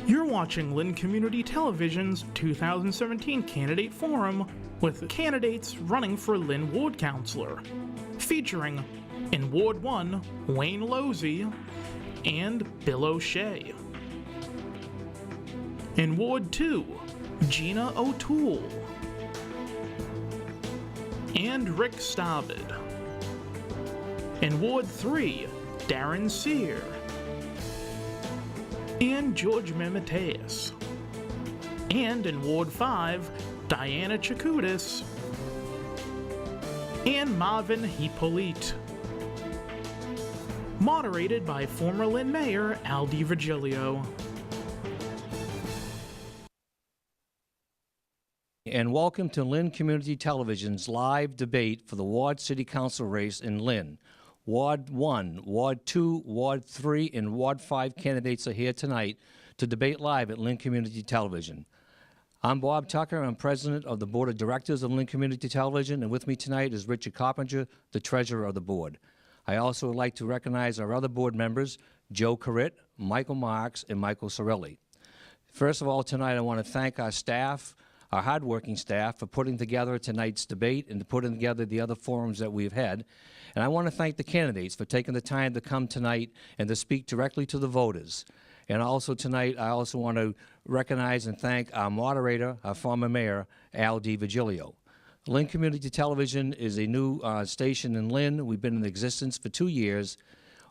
You're watching Lynn Community Television's 2017 Candidate Forum with candidates running for Lynn Ward Councilor, featuring in Ward 1, Wayne Losey and Bill O'Shea. In Ward 2, Gina O'Toole and Rick Starvid. In Ward 3, Darren Sear and George Memateus. And in Ward 5, Diana Chakoutis and Marvin Hippolyte. Moderated by former Lynn Mayor Al DiVirgilio. And welcome to Lynn Community Television's live debate for the Ward City Council race in Lynn. Ward 1, Ward 2, Ward 3, and Ward 5 candidates are here tonight to debate live at Lynn Community Television. I'm Bob Tucker. I'm president of the Board of Directors of Lynn Community Television, and with me tonight is Richard Coppinger, the treasurer of the board. I also would like to recognize our other board members, Joe Corritt, Michael Marks, and Michael Cirilli. First of all, tonight I want to thank our staff, our hardworking staff, for putting together tonight's debate and putting together the other forums that we've had. And I want to thank the candidates for taking the time to come tonight and to speak directly to the voters. And also tonight, I also want to recognize and thank our moderator, our former mayor, Al DiVirgilio. Lynn Community Television is a new station in Lynn. We've been in existence for 2 years.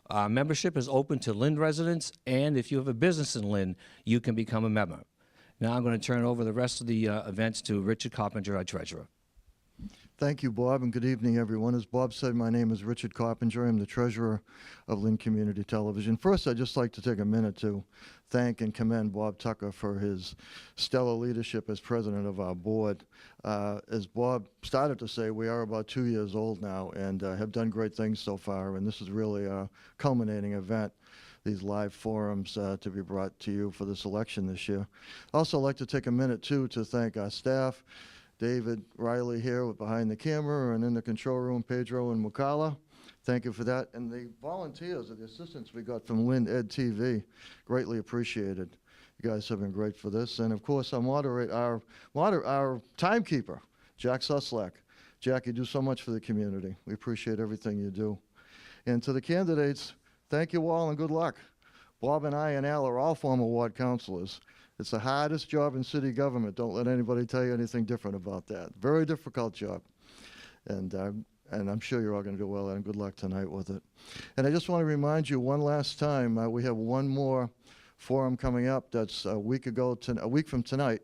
Our membership is open to Lynn residents, and if you have a business in Lynn, you can become a member. Now I'm going to turn over the rest of the events to Richard Coppinger, our treasurer. Thank you, Bob, and good evening, everyone. As Bob said, my name is Richard Coppinger. I'm the treasurer of Lynn Community Television. First, I'd just like to take a minute to thank and commend Bob Tucker for his stellar leadership as president of our board. As Bob started to say, we are about 2 years old now and have done great things so far, and this is really a culminating event, these live forums to be brought to you for this election this year. I'd also like to take a minute, too, to thank our staff, David Riley here behind the camera, and in the control room, Pedro and Mukala. Thank you for that. And the volunteers or the assistants we got from Lynn Ed TV, greatly appreciated. You guys have been great for this. And of course, our timekeeper, Jack Suslak. Jack, you do so much for the community. We appreciate everything you do. And to the candidates, thank you all and good luck. Bob and I and Al are all former ward councilors. It's the hardest job in city government. Don't let anybody tell you anything different about that. Very difficult job. And I'm sure you're all going to do well, and good luck tonight with it. And I just want to remind you one last time, we have one more forum coming up. That's a week from tonight,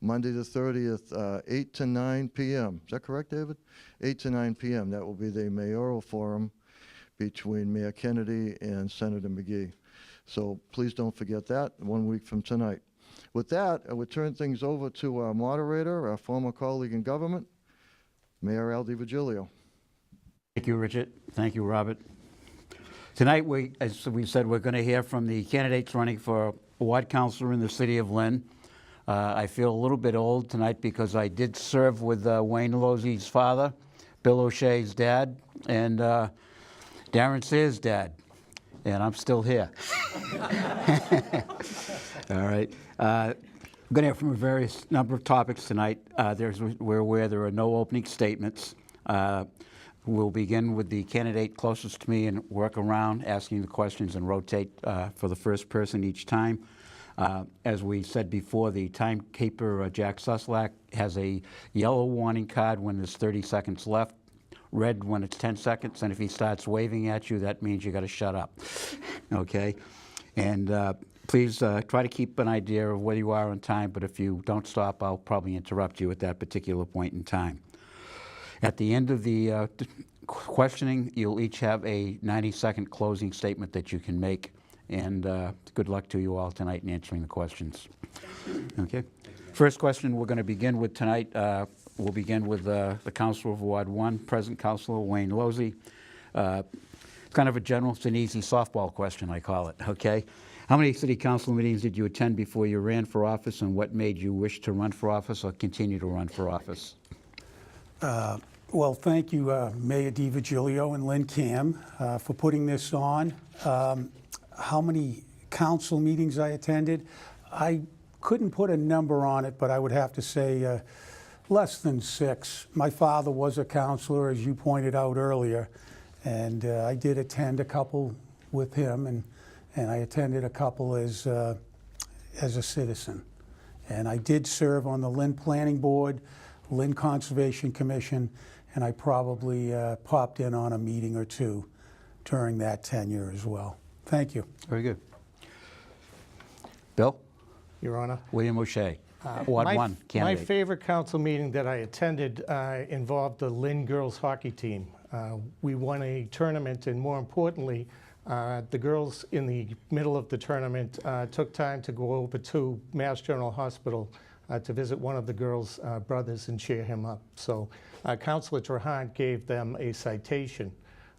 Monday the 30th, 8 to 9 p.m. Is that correct, David? 8 to 9 p.m. That will be the mayoral forum between Mayor Kennedy and Senator McGee. So please don't forget that, 1 week from tonight. With that, I would turn things over to our moderator, our former colleague in government, Mayor Al DiVirgilio. Thank you, Richard. Thank you, Robert. Tonight, as we said, we're going to hear from the candidates running for ward councilor in the city of Lynn. I feel a little bit old tonight because I did serve with Wayne Losey's father, Bill O'Shea's dad, and Darren Sear's dad, and I'm still here. All right. I'm going to hear from a various number of topics tonight. We're aware there are no opening statements. We'll begin with the candidate closest to me and work around asking the questions and rotate for the first person each time. As we said before, the timekeeper, Jack Suslak, has a yellow warning card when there's 30 seconds left, red when it's 10 seconds, and if he starts waving at you, that means you got to shut up. Okay? And please try to keep an idea of where you are on time, but if you don't stop, I'll probably interrupt you at that particular point in time. At the end of the questioning, you'll each have a 90-second closing statement that you can make, and good luck to you all tonight in answering the questions. Okay. First question we're going to begin with tonight, we'll begin with the Councilor of Ward 1, present Councilor Wayne Losey. Kind of a general, it's an easy softball question, I call it, okay? How many city council meetings did you attend before you ran for office, and what made you wish to run for office or continue to run for office? Well, thank you, Mayor DiVirgilio and Lynn Cam, for putting this on. How many council meetings I attended? I couldn't put a number on it, but I would have to say less than 6. My father was a counselor, as you pointed out earlier, and I did attend a couple with him, and I attended a couple as a citizen. And I did serve on the Lynn Planning Board, Lynn Conservation Commission, and I probably popped in on a meeting or two during that tenure as well. Thank you. Very good. Bill? Your Honor. William O'Shea, Ward 1 My candidate. favorite council meeting that I attended involved the Lynn girls hockey team. We won a tournament, and more importantly, the girls in the middle of the tournament took time to go over to Mass General Hospital to visit one of the girls' brothers and cheer him up. So Councilor Trahant gave them a citation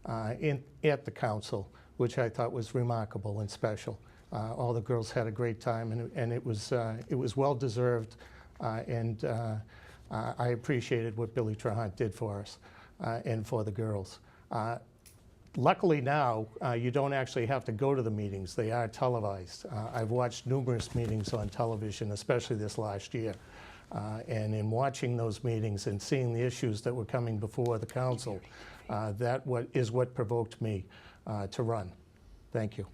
at the council, which I thought was remarkable and special. All the girls had a great time, and it was well deserved, and I appreciated what Billy Trahant did for us and for the girls. Luckily now, you don't actually have to go to the meetings. They are televised. I've watched numerous meetings on television, especially this last year. And in watching those meetings and seeing the issues that were coming before the council, that is what provoked me to run. Thank you.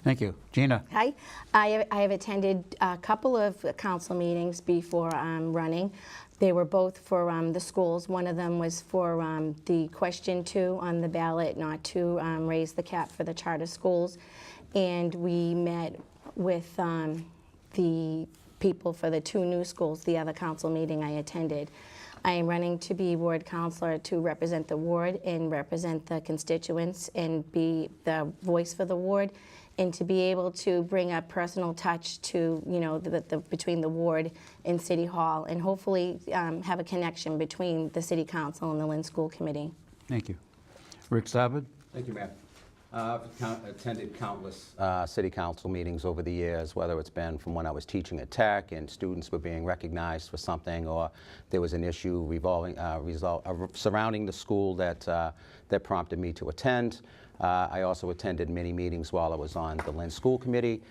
Thank you. Gina? Hi. I have attended a couple of council meetings before running. They were both for the schools. One of them was for the question 2 on the ballot, not to raise the cap for the charter schools. And we met with the people for the 2 new schools, the other council meeting I attended. I am running to be ward councilor to represent the ward and represent the constituents and be the voice for the ward, and to be able to bring a personal touch to, you know, between the ward and City Hall, and hopefully have a connection between the City Council and the Lynn School Committee. Thank you. Rick Sabid? Thank you, Mayor. I've attended countless city council meetings over the years, whether it's been from when I was teaching at Tech and students were being recognized for something, or there was an issue surrounding the school that prompted me to attend. I also attended many meetings while I was on the Lynn School Committee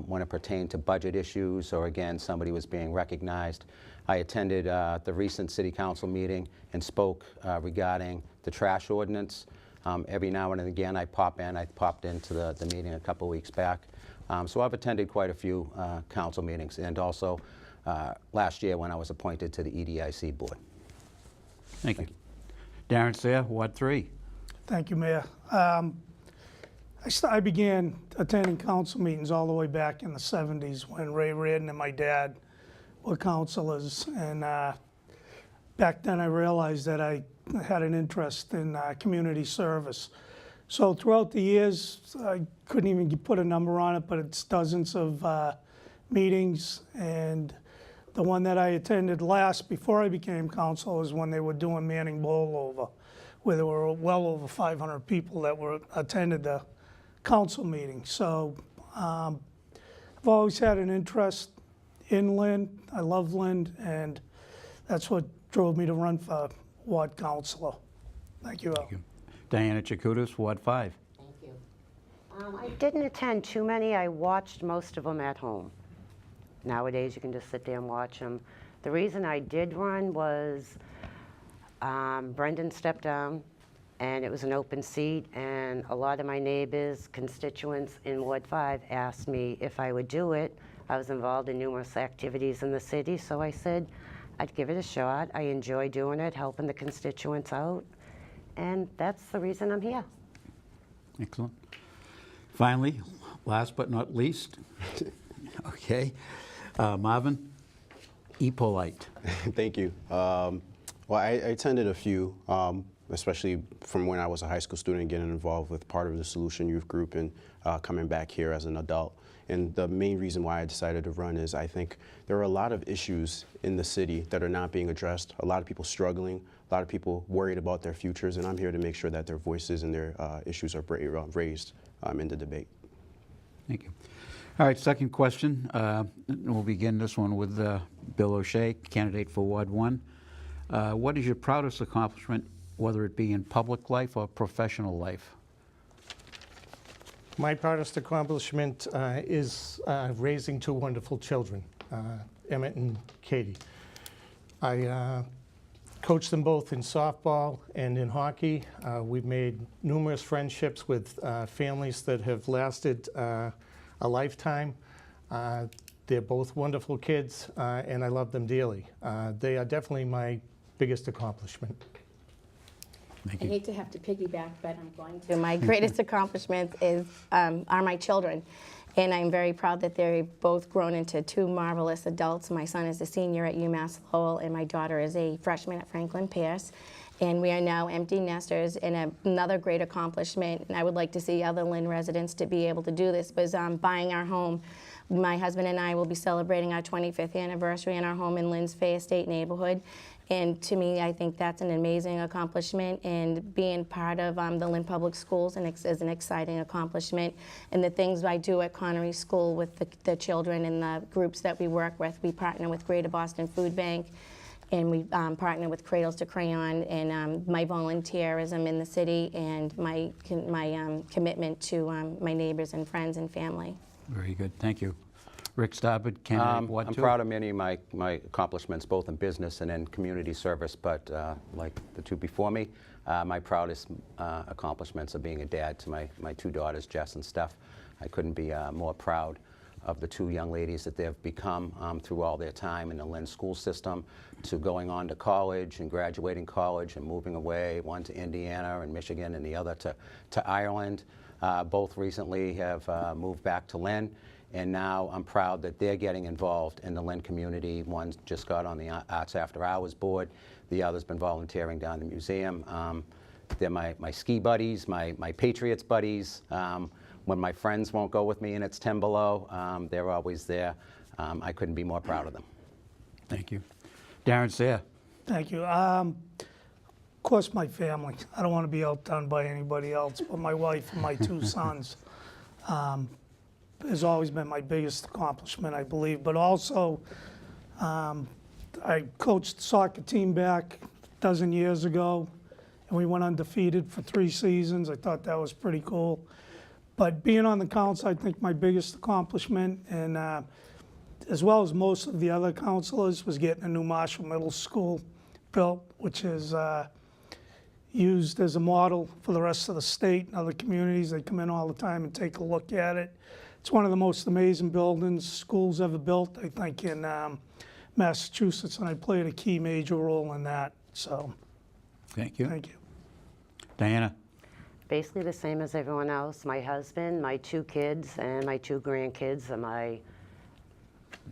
when it pertained to budget issues, or again, somebody was being recognized. I attended the recent City Council meeting and spoke regarding the trash ordinance. Every now and again I pop in. I popped into the meeting a couple weeks back. So I've attended quite a few council meetings, and also last year when I was appointed to the EDIC board. Thank you. Darren Sayre, Ward 3. Thank you, Mayor. I began attending council meetings all the way back in the 70s when Ray Reardon and my dad were councilors. And back then I realized that I had an interest in community service. So throughout the years, I couldn't even put a number on it, but it's dozens of meetings. And the one that I attended last before I became councilor was when they were doing Manning Bowl over, where there were well over 500 people that attended the council meeting. So I've always had an interest in Lynn. I love Lynn, and that's what drove me to run for ward councilor. Thank you all. Thank you. Diana Chakutis, Ward 5. Thank you. I didn't attend too many. I watched most of them at home. Nowadays, you can just sit there and watch them. The reason I did run was Brendan stepped down, and it was an open seat, and a lot of my neighbors, constituents in Ward 5 asked me if I would do it. I was involved in numerous activities in the city, so I said I'd give it a shot. I enjoy doing it, helping the constituents out, and that's the reason I'm here. Excellent. Finally, last but not least, okay, Marvin E. Polite. Thank you. Well, I attended a few, especially from when I was a high school student, getting involved with part of the Solution Youth Group and coming back here as an adult. And the main reason why I decided to run is I think there are a lot of issues in the city that are not being addressed, a lot of people struggling, a lot of people worried about their futures, and I'm here to make sure that their voices and their issues are raised in the debate. Thank you. All right, second question. We'll begin this one with Bill O'Shea, candidate for Ward 1. What is your proudest accomplishment, whether it be in public life or professional life? My proudest accomplishment is raising two wonderful children, Emmett and Katie. I coach them both in softball and in hockey. We've made numerous friendships with families that have lasted a lifetime. They're both wonderful kids, and I love them dearly. They are definitely my biggest accomplishment. Thank I you. hate to have to piggyback, but I'm going to. My greatest accomplishment are my children. And I'm very proud that they're both grown into two marvelous adults. My son is a senior at UMass Lowell, and my daughter is a freshman at Franklin Pierce. And we are now empty nesters, and another great accomplishment, and I would like to see other Lynn residents to be able to do this, was buying our home. My husband and I will be celebrating our 25th anniversary in our home in Lynn's Fay Estate neighborhood. And to me, I think that's an amazing accomplishment, and being part of the Lynn Public Schools is an exciting accomplishment. And the things I do at Connery School with the children and the groups that we work with, we partner with Greater Boston Food Bank, and we partner with Cradles to Crayon, and my volunteerism in the city, and my commitment to my neighbors and friends and family. Very good. Thank you. Rick Starboard, candidate Ward 2. I'm proud of many of my accomplishments, both in business and in community service, but like the two before me, my proudest accomplishments are being a dad to my two daughters, Jess and Steph. I couldn't be more proud of the two young ladies that they've become through all their time in the Lynn school system, to going on to college and graduating college and moving away, one to Indiana and Michigan and the other to Ireland. Both recently have moved back to Lynn. And now I'm proud that they're getting involved in the Lynn community. One just got on the Arts After Hours board. The other's been volunteering down the museum. They're my ski buddies, my Patriots buddies. When my friends won't go with me and it's 10 below, they're always there. I couldn't be more proud of them. Thank you. Darren Sayre. Thank you. Of course, my family. I don't want to be outdone by anybody else, but my wife and my two sons has always been my biggest accomplishment, I believe. But also, I coached the soccer team back a dozen years ago, and we went undefeated for 3 seasons. I thought that was pretty cool. But being on the council, I think my biggest accomplishment, and as well as most of the other councilors, was getting a new Marshall Middle School built, which is used as a model for the rest of the state and other communities. They come in all the time and take a look at it. It's one of the most amazing buildings schools ever built, I think, in Massachusetts, and I played a key major role in that. So, Thank you. thank you. Diana. Basically the same as everyone else. My husband, my 2 kids, and my 2 grandkids are my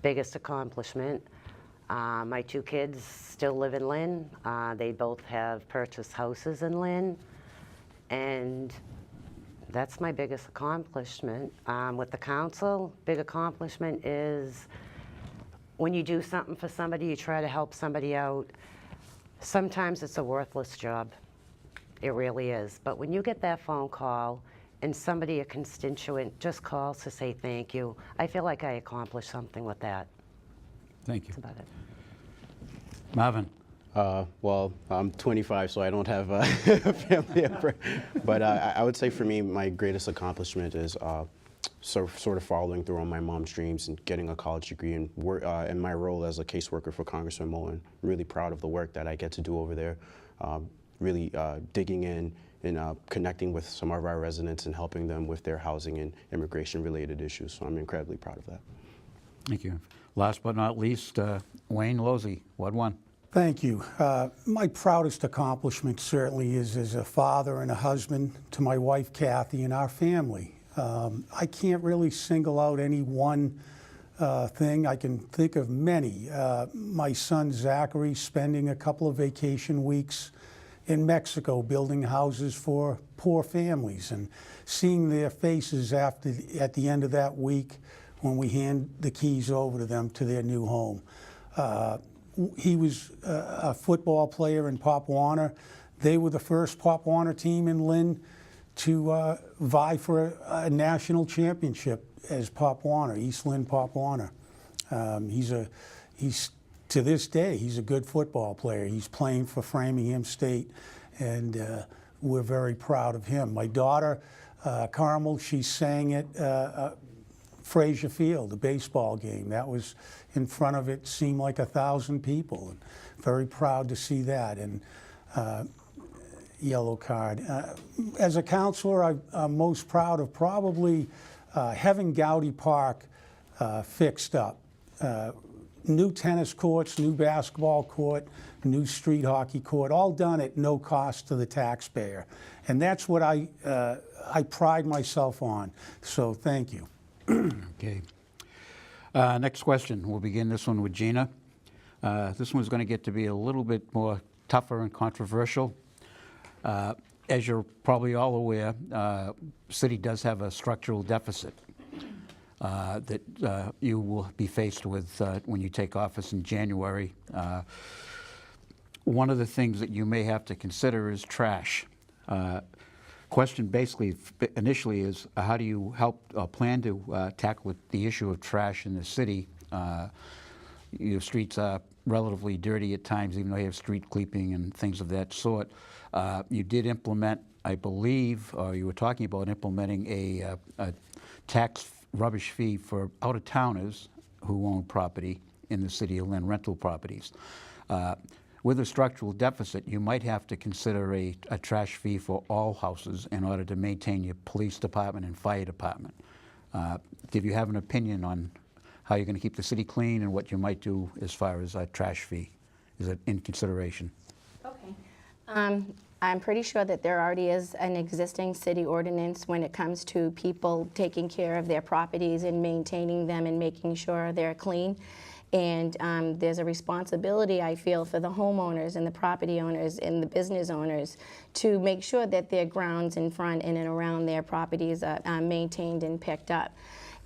biggest accomplishment. My 2 kids still live in Lynn. They both have purchased houses in Lynn, and that's my biggest accomplishment. With the council, big accomplishment is when you do something for somebody, you try to help somebody out. Sometimes it's a worthless job. It really is. But when you get that phone call and somebody, a constituent, just calls to say thank you, I feel like I accomplished something with that. Thank you. That's about it. Marvin. Well, I'm 25, so I don't have a family. But I would say for me, my greatest accomplishment is sort of following through on my mom's dreams and getting a college degree, and in my role as a caseworker for Congressman Mullen. I'm really proud of the work that I get to do over there, really digging in and connecting with some of our residents and helping them with their housing and immigration-related issues. So I'm incredibly proud of that. Thank you. Last but not least, Wayne Losey, Ward 1. Thank you. My proudest accomplishment certainly is as a father and a husband to my wife, Kathy, and our family. I can't really single out any one thing. I can think of many. My son, Zachary, spending a couple of vacation weeks in Mexico building houses for poor families, and seeing their faces at the end of that week when we hand the keys over to them to their new home. He was a football player in Pop Warner. They were the first Pop Warner team in Lynn to vie for a national championship as Pop Warner, East Lynn Pop Warner. He's to this day, he's a good football player. He's playing for Framingham State, and we're very proud of him. My daughter Carmel, she sang it. Frazier Field, the baseball game. That was in front of it, seemed like 1,000 people. And very proud to see that. And yellow card. As a counselor, I'm most proud of probably having Gowdy Park fixed up. New tennis courts, new basketball court, new street hockey court, all done at no cost to the taxpayer. And that's what I pride myself on. So thank you. Okay. Next question. We'll begin this one with Gina. This one's going to get to be a little bit more tougher and controversial. As you're probably all aware, the city does have a structural deficit that you will be faced with when you take office in January. One of the things that you may have to consider is trash. Question basically initially is how do you help plan to tackle the issue of trash in the city? Your streets are relatively dirty at times, even though you have street cleaning and things of that sort. You did implement, I believe, or you were talking about implementing a tax rubbish fee for out-of-towners who own property in the city of Lynn, rental properties. With a structural deficit, you might have to consider a trash fee for all houses in order to maintain your police department and fire department. Did you have an opinion on how you're going to keep the city clean and what you might do as far as a trash fee? Is it in consideration? Okay. I'm pretty sure that there already is an existing city ordinance when it comes to people taking care of their properties and maintaining them and making sure they're clean. And there's a responsibility, I feel, for the homeowners and the property owners and the business owners to make sure that their grounds in front and around their properties are maintained and picked up.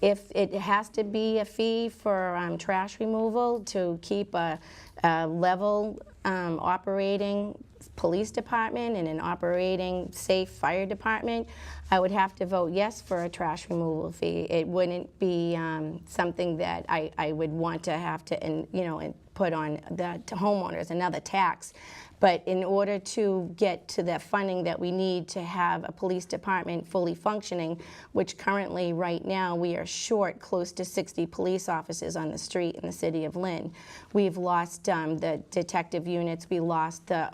If it has to be a fee for trash removal to keep a level operating police department and an operating safe fire department, I would have to vote yes for a trash removal fee. It wouldn't be something that I would want to have to put on the homeowners, another tax. But in order to get to the funding that we need to have a police department fully functioning, which currently right now we are short close to 60 police officers on the street in the city of Lynn. We've lost the detective units. We lost the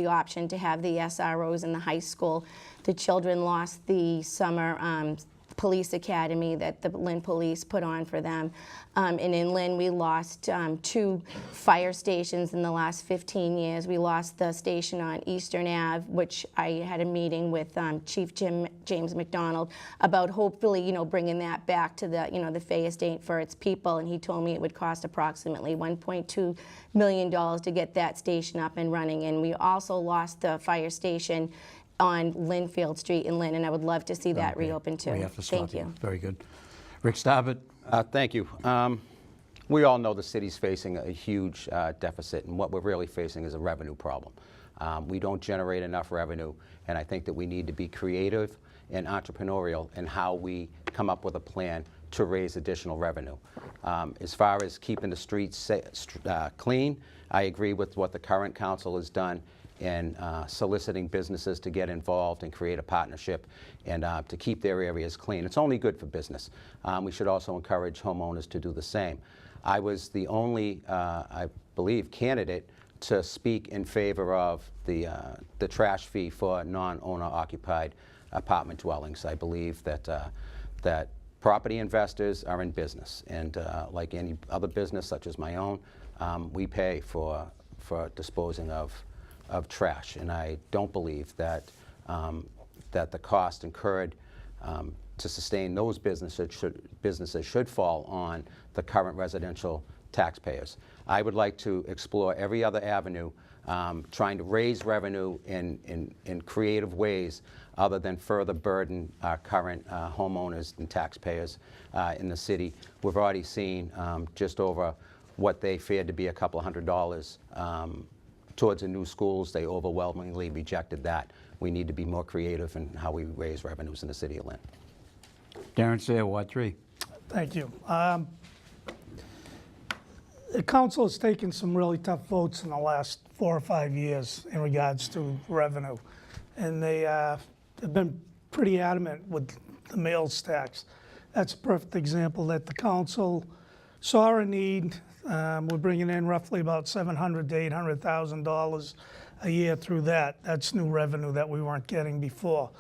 option to have the SROs in the high school. The children lost the summer police academy that the Lynn Police put on for them. And in Lynn, we lost 2 fire stations in the last 15 years. We lost the station on Eastern Ave, which I had a meeting with Chief James McDonald about hopefully, bringing that back to the Fay Estate for its people. And he told me it would cost approximately $1.2 million to get that station up and running. And we also lost the fire station on Linfield Street in Lynn, and I would love to see that reopened too. We have to stop Thank you. Very good. Rick Starbutt. Thank you. We all know the city's facing a huge deficit, and what we're really facing is a revenue problem. We don't generate enough revenue, and I think that we need to be creative and entrepreneurial in how we come up with a plan to raise additional revenue. As far as keeping the streets clean, I agree with what the current council has done in soliciting businesses to get involved and create a partnership and to keep their areas clean. It's only good for business. We should also encourage homeowners to do the same. I was the only, I believe, candidate to speak in favor of the trash fee for non-owner occupied apartment dwellings. I believe that that property investors are in business, and like any other business such as my own, we pay for disposing of trash, and I don't believe that that the cost incurred to sustain those businesses should fall on the current residential taxpayers. I would like to explore every other avenue, trying to raise revenue in creative ways other than further burden our current homeowners and taxpayers in the city. We've already seen just over what they feared to be a couple $100 towards the new schools. They overwhelmingly rejected that. We need to be more creative in how we raise revenues in the city of Lynn. Darren Sayre, Ward 3. Thank you. The council has taken some really tough votes in the last 4 or 5 years in regards to revenue, and they have been pretty adamant with the meals tax. That's a perfect example that the council saw a need. We're bringing in roughly about $700,000 to $800,000 a year through that. That's new revenue that we weren't getting before.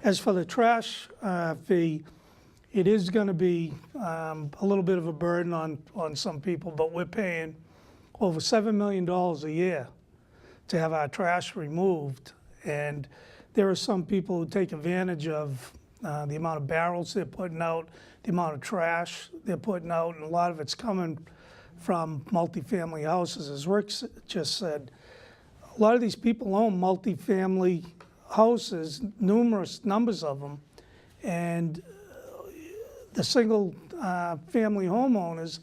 As for the trash fee, it is going to be a little bit of a burden on some people, but we're paying over $7 million a year to have our trash removed. And there are some people who take advantage of the amount of barrels they're putting out, the amount of trash they're putting out, and a lot of it's coming from multifamily houses. As Rick just said, a lot of these people own multifamily houses, numerous numbers of them, and the single family homeowners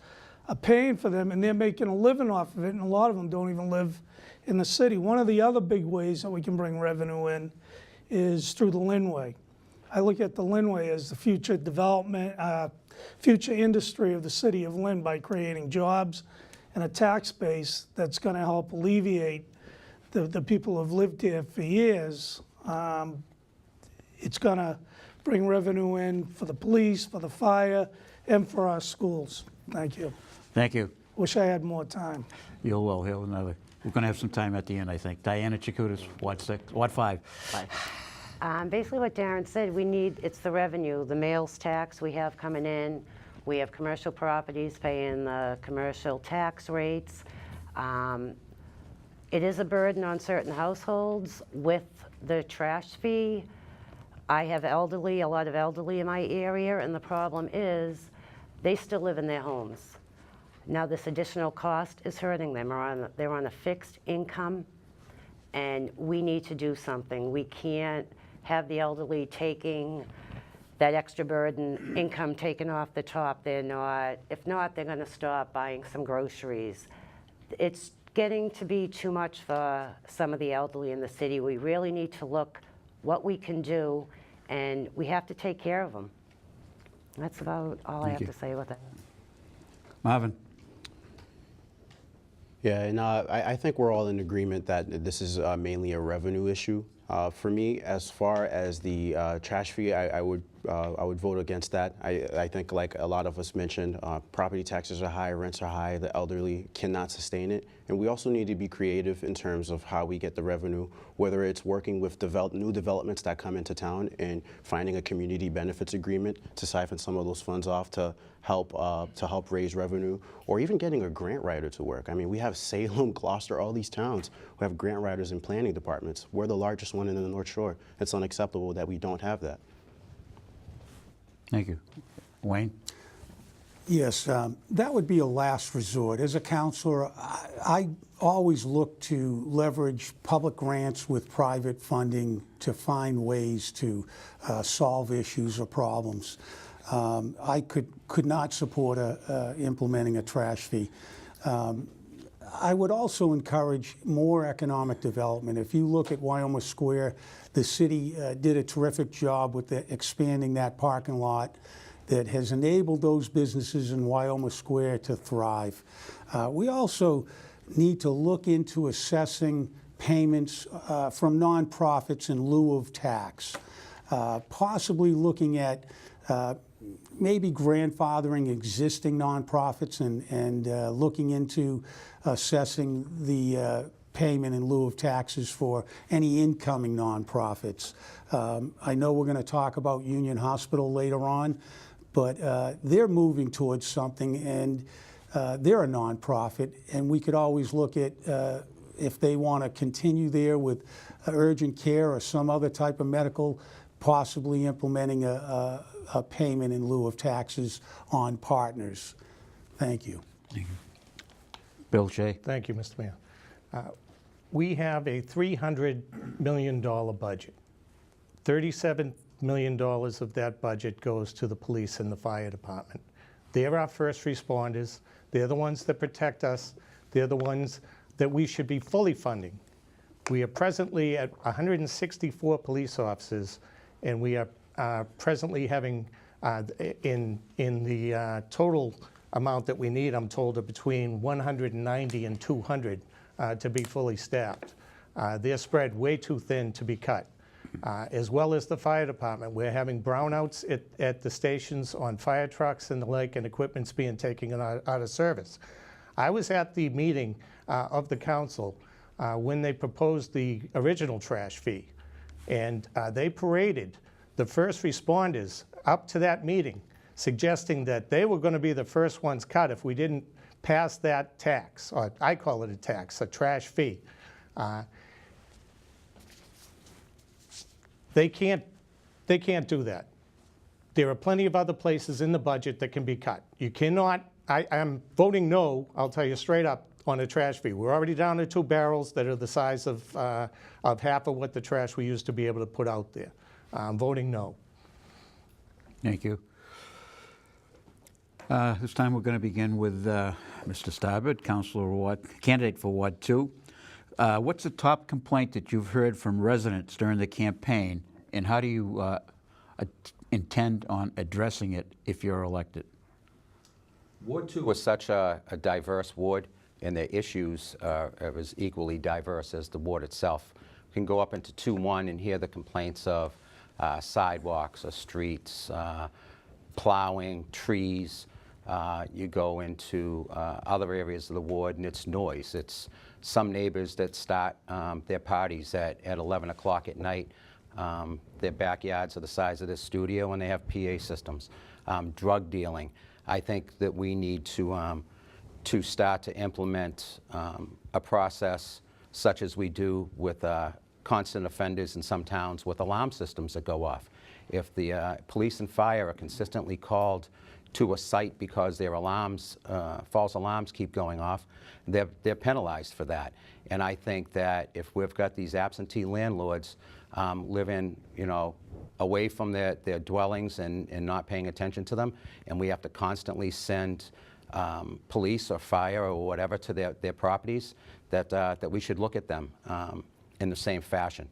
are paying for them, and they're making a living off of it, and a lot of them don't even live in the city. One of the other big ways that we can bring revenue in is through the Lynnway. I look at the Lynnway as the future development, future industry of the city of Lynn by creating jobs and a tax base that's going to help alleviate the people who have lived here for years. It's going to bring revenue in for the police, for the fire, and for our schools. Thank you. Thank you. Wish I had more time. You'll well, he'll another. We're going to have some time at the end, I think. Diana Chakoudas, Ward 5. Basically what Darren said, it's the revenue, the meals tax we have coming in. We have commercial properties paying the commercial tax rates. It is a burden on certain households with the trash fee. I have a lot of elderly in my area, and the problem is they still live in their homes. Now this additional cost is hurting them. They're on a fixed income, and we need to do something. We can't have the elderly taking that extra burden, income taken off the top. If not, they're gonna stop buying some groceries. It's getting to be too much for some of the elderly in the city. We really need to look what we can do, and we have to take care of them. That's about all I have to say about that. Marvin. Yeah, and I think we're all in agreement that this is mainly a revenue issue. For me, as far as the trash fee, I would vote against that. I think, like a lot of us mentioned, property taxes are high, rents are high, the elderly cannot sustain it. And we also need to be creative in terms of how we get the revenue, whether it's working with new developments that come into town and finding a community benefits agreement to siphon some of those funds off to help raise revenue, or even getting a grant writer to work. I mean, we have Salem, Gloucester, all these towns who have grant writers and planning departments. We're the largest one in the North Shore. It's unacceptable that we don't have that. Thank you. Wayne? Yes, that would be a last resort. As a counselor, I always look to leverage public grants with private funding to find ways to solve issues or problems. I could not support implementing a trash fee. I would also encourage more economic development. If you look at Wyoming Square, the city did a terrific job with expanding that parking lot that has enabled those businesses in Wyoming Square to thrive. We also need to look into assessing payments from nonprofits in lieu of tax, possibly looking at maybe grandfathering existing nonprofits and looking into assessing the payment in lieu of taxes for any incoming nonprofits. I know we're going to talk about Union Hospital later on, but they're moving towards something, and they're a nonprofit, and we could always look at if they want to continue there with urgent care or some other type of medical, possibly implementing a payment in lieu of taxes on partners. Thank you. Thank you. Bill Shea. Thank you, Mr. Mayor. We have a $300 million budget. $37 million of that budget goes to the police and the fire department. They're our first responders. They're the ones that protect us. They're the ones that we should be fully funding. We are presently at 164 police officers, and we are presently having, in the total amount that we need, I'm told, are between 190 and 200 to be fully staffed. They're spread way too thin to be cut. as well as the fire department. We're having brownouts at the stations on fire trucks and the like, and equipment's being taken out of service. I was at the meeting of the council when they proposed the original trash fee, and they paraded the first responders up to that meeting, suggesting that they were going to be the first ones cut if we didn't pass that tax, or I call it a tax, a trash fee. They can't do that. There are plenty of other places in the budget that can be cut. You cannot, I'm voting no, I'll tell you straight up, on a trash fee. We're already down to 2 barrels that are the size of half of what the trash we used to be able to put out there. I'm voting no. Thank you. This time we're going to begin with Mr. Starbird, Councilor candidate for Ward 2. What's the top complaint that you've heard from residents during the campaign, and how do you intend on addressing it if you're elected? Ward 2 was such a diverse ward, and their issues are as equally diverse as the ward itself. You can go up into 2-1 and hear the complaints of sidewalks or streets, plowing, trees. You go into other areas of the ward and it's noise. It's some neighbors that start their parties at 11 o'clock at night. Their backyards are the size of this studio and they have PA systems. Drug dealing. I think that we need to start to implement a process such as we do with constant offenders in some towns with alarm systems that go off. If the police and fire are consistently called to a site because their alarms, false alarms keep going off, they're penalized for that. And I think that if we've got these absentee landlords living, away from their dwellings and not paying attention to them, and we have to constantly send police or fire or whatever to their properties, that we should look at them in the same fashion.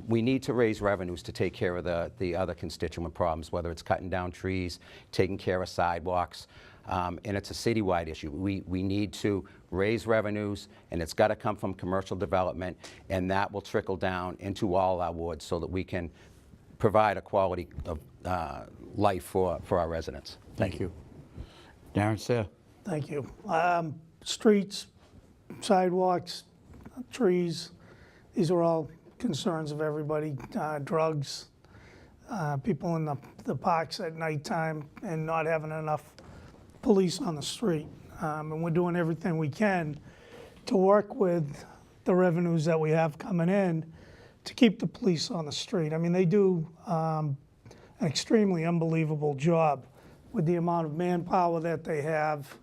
We need to raise revenues to take care of the other constituent problems, whether it's cutting down trees, taking care of sidewalks, and it's a citywide issue. We need to raise revenues, and it's got to come from commercial development, and that will trickle down into all our wards so that we can provide a quality of life for our residents. Thank you. Darren Sayre. Thank you. Streets, sidewalks, trees, these are all concerns of everybody. Drugs, people in the parks at nighttime and not having enough police on the street. And we're doing everything we can to work with the revenues that we have coming in to keep the police on the street. I mean, they do an extremely unbelievable job with the amount of manpower that they have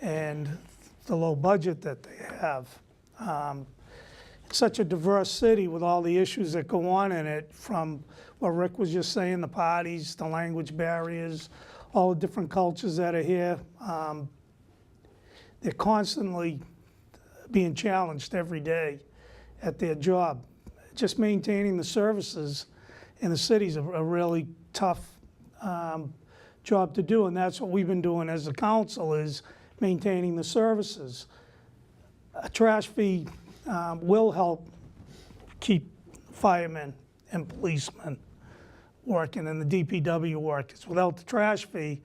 and the low budget that they have. It's such a diverse city with all the issues that go on in it, from what Rick was just saying, the parties, the language barriers, all the different cultures that are here. They're constantly being challenged every day at their job. Just maintaining the services in the city is a really tough job to do, and that's what we've been doing as a council, is maintaining the services. A trash fee will help keep firemen and policemen working and the DPW workers. Without the trash fee,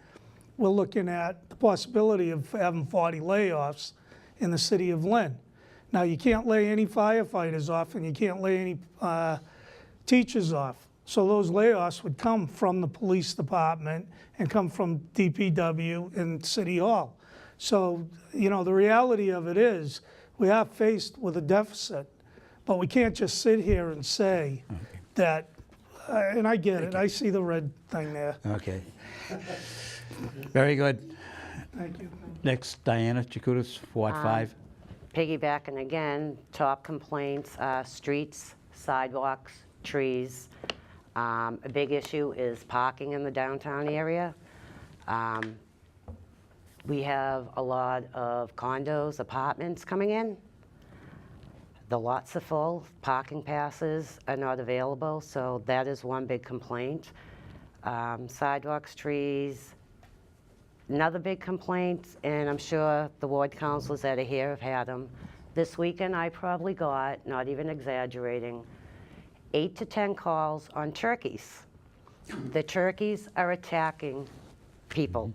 we're looking at the possibility of having 40 layoffs in the city of Lynn. Now, you can't lay any firefighters off and you can't lay any teachers off. So those layoffs would come from the police department and come from DPW and City Hall. So, the reality of it is we are faced with a deficit, but we can't just sit here and say that, and I get it, I see the red thing there. Okay. Very good. Thank you. Next, Diana Jakutis, Ward 5. Piggybacking again, top complaints, streets, sidewalks, trees. A big issue is parking in the downtown area. We have a lot of condos, apartments coming in. The lots are full, parking passes are not available, so that is one big complaint. Sidewalks, trees. Another big complaint, and I'm sure the ward councilors that are here have had them. This weekend I probably got, not even exaggerating, 8 to 10 calls on turkeys. The turkeys are attacking people.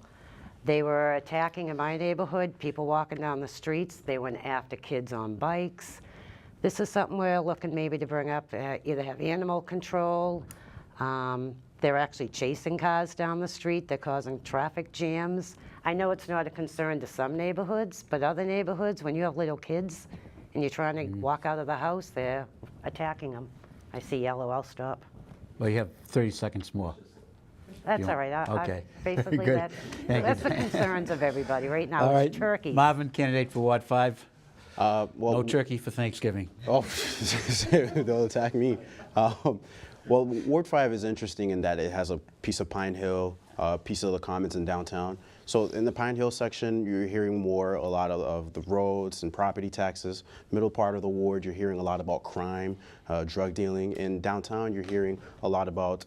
They were attacking in my neighborhood, people walking down the streets. They went after kids on bikes. This is something we're looking maybe to bring up, either have animal control. They're actually chasing cars down the street. They're causing traffic jams. I know it's not a concern to some neighborhoods, but other neighborhoods, when you have little kids and you're trying to walk out of the house, they're attacking them. I see yellow, I'll stop. Well, you have 30 seconds more. That's all right. Okay. Basically, Good. Thank that's you. the concerns of everybody right now. All right, It's turkey. Marvin, candidate for Ward 5. Well, No turkey for Thanksgiving. Oh, they'll attack me. Well, Ward 5 is interesting in that it has a piece of Pine Hill, a piece of the Commons in downtown. So in the Pine Hill section, you're hearing more a lot of the roads and property taxes. Middle part of the ward, you're hearing a lot about crime, drug dealing. In downtown, you're hearing a lot about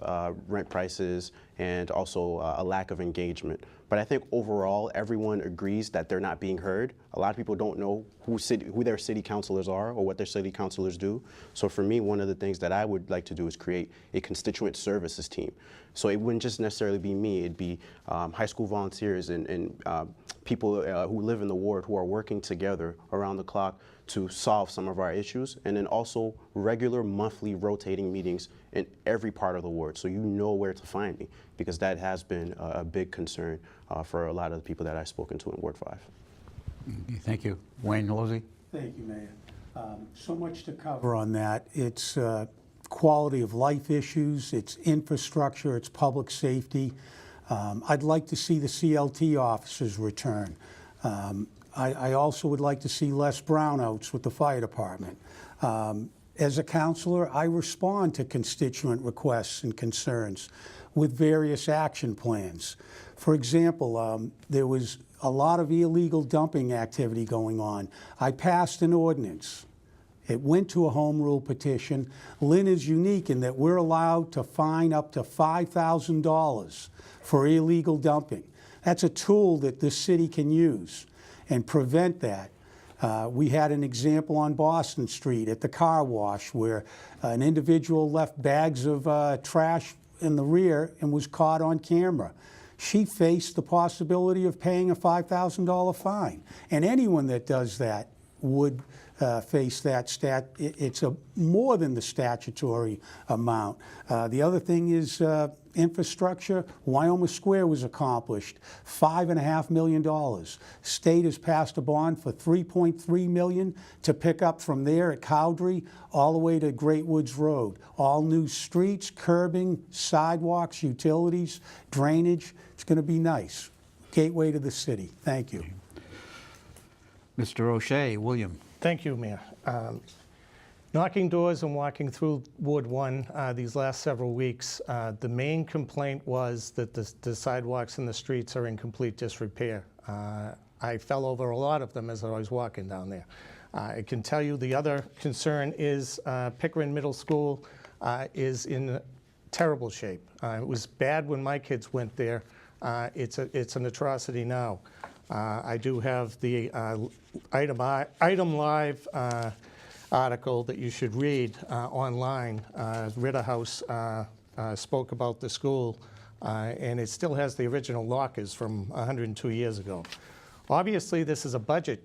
rent prices and also a lack of engagement. But I think overall, everyone agrees that they're not being heard. A lot of people don't know who their city councilors are or what their city councilors do. So for me, one of the things that I would like to do is create a constituent services team. So it wouldn't just necessarily be me, it'd be high school volunteers and people who live in the ward who are working together around the clock to solve some of our issues, and then also regular monthly rotating meetings in every part of the ward, so you know where to find me, because that has been a big concern for a lot of the people that I've spoken to in Ward 5. Okay, thank you. Wayne Lozzi? Thank you, Mayor. So much to cover on that. It's quality of life issues, it's infrastructure, it's public safety. I'd like to see the CLT officers return. I also would like to see less brownouts with the fire department. As a councilor, I respond to constituent requests and concerns with various action plans. For example, there was a lot of illegal dumping activity going on. I passed an ordinance. It went to a home rule petition. Lynn is unique in that we're allowed to fine up to $5,000 for illegal dumping. That's a tool that this city can use and prevent that. We had an example on Boston Street at the car wash where an individual left bags of trash in the rear and was caught on camera. She faced the possibility of paying a $5,000 fine. And anyone that does that would face that it's more than the statutory amount. The other thing is infrastructure. Wyoming Square was accomplished, $5.5 million. State has passed a bond for $3.3 million to pick up from there at Cowdrey all the way to Great Woods Road. All new streets, curbing, sidewalks, utilities, drainage. It's going to be nice. Gateway to the city. Thank you. Mr. O'Shea, William. Thank you, Mayor. Knocking doors and walking through Ward 1 these last several weeks, the main complaint was that the sidewalks and the streets are in complete disrepair. I fell over a lot of them as I was walking down there. I can tell you the other concern is Pickering Middle School is in terrible shape. It was bad when my kids went there. It's an atrocity now. I do have the Item Live article that you should read online. Ritterhouse spoke about the school, and it still has the original lockers from 102 years ago. Obviously, this is a budget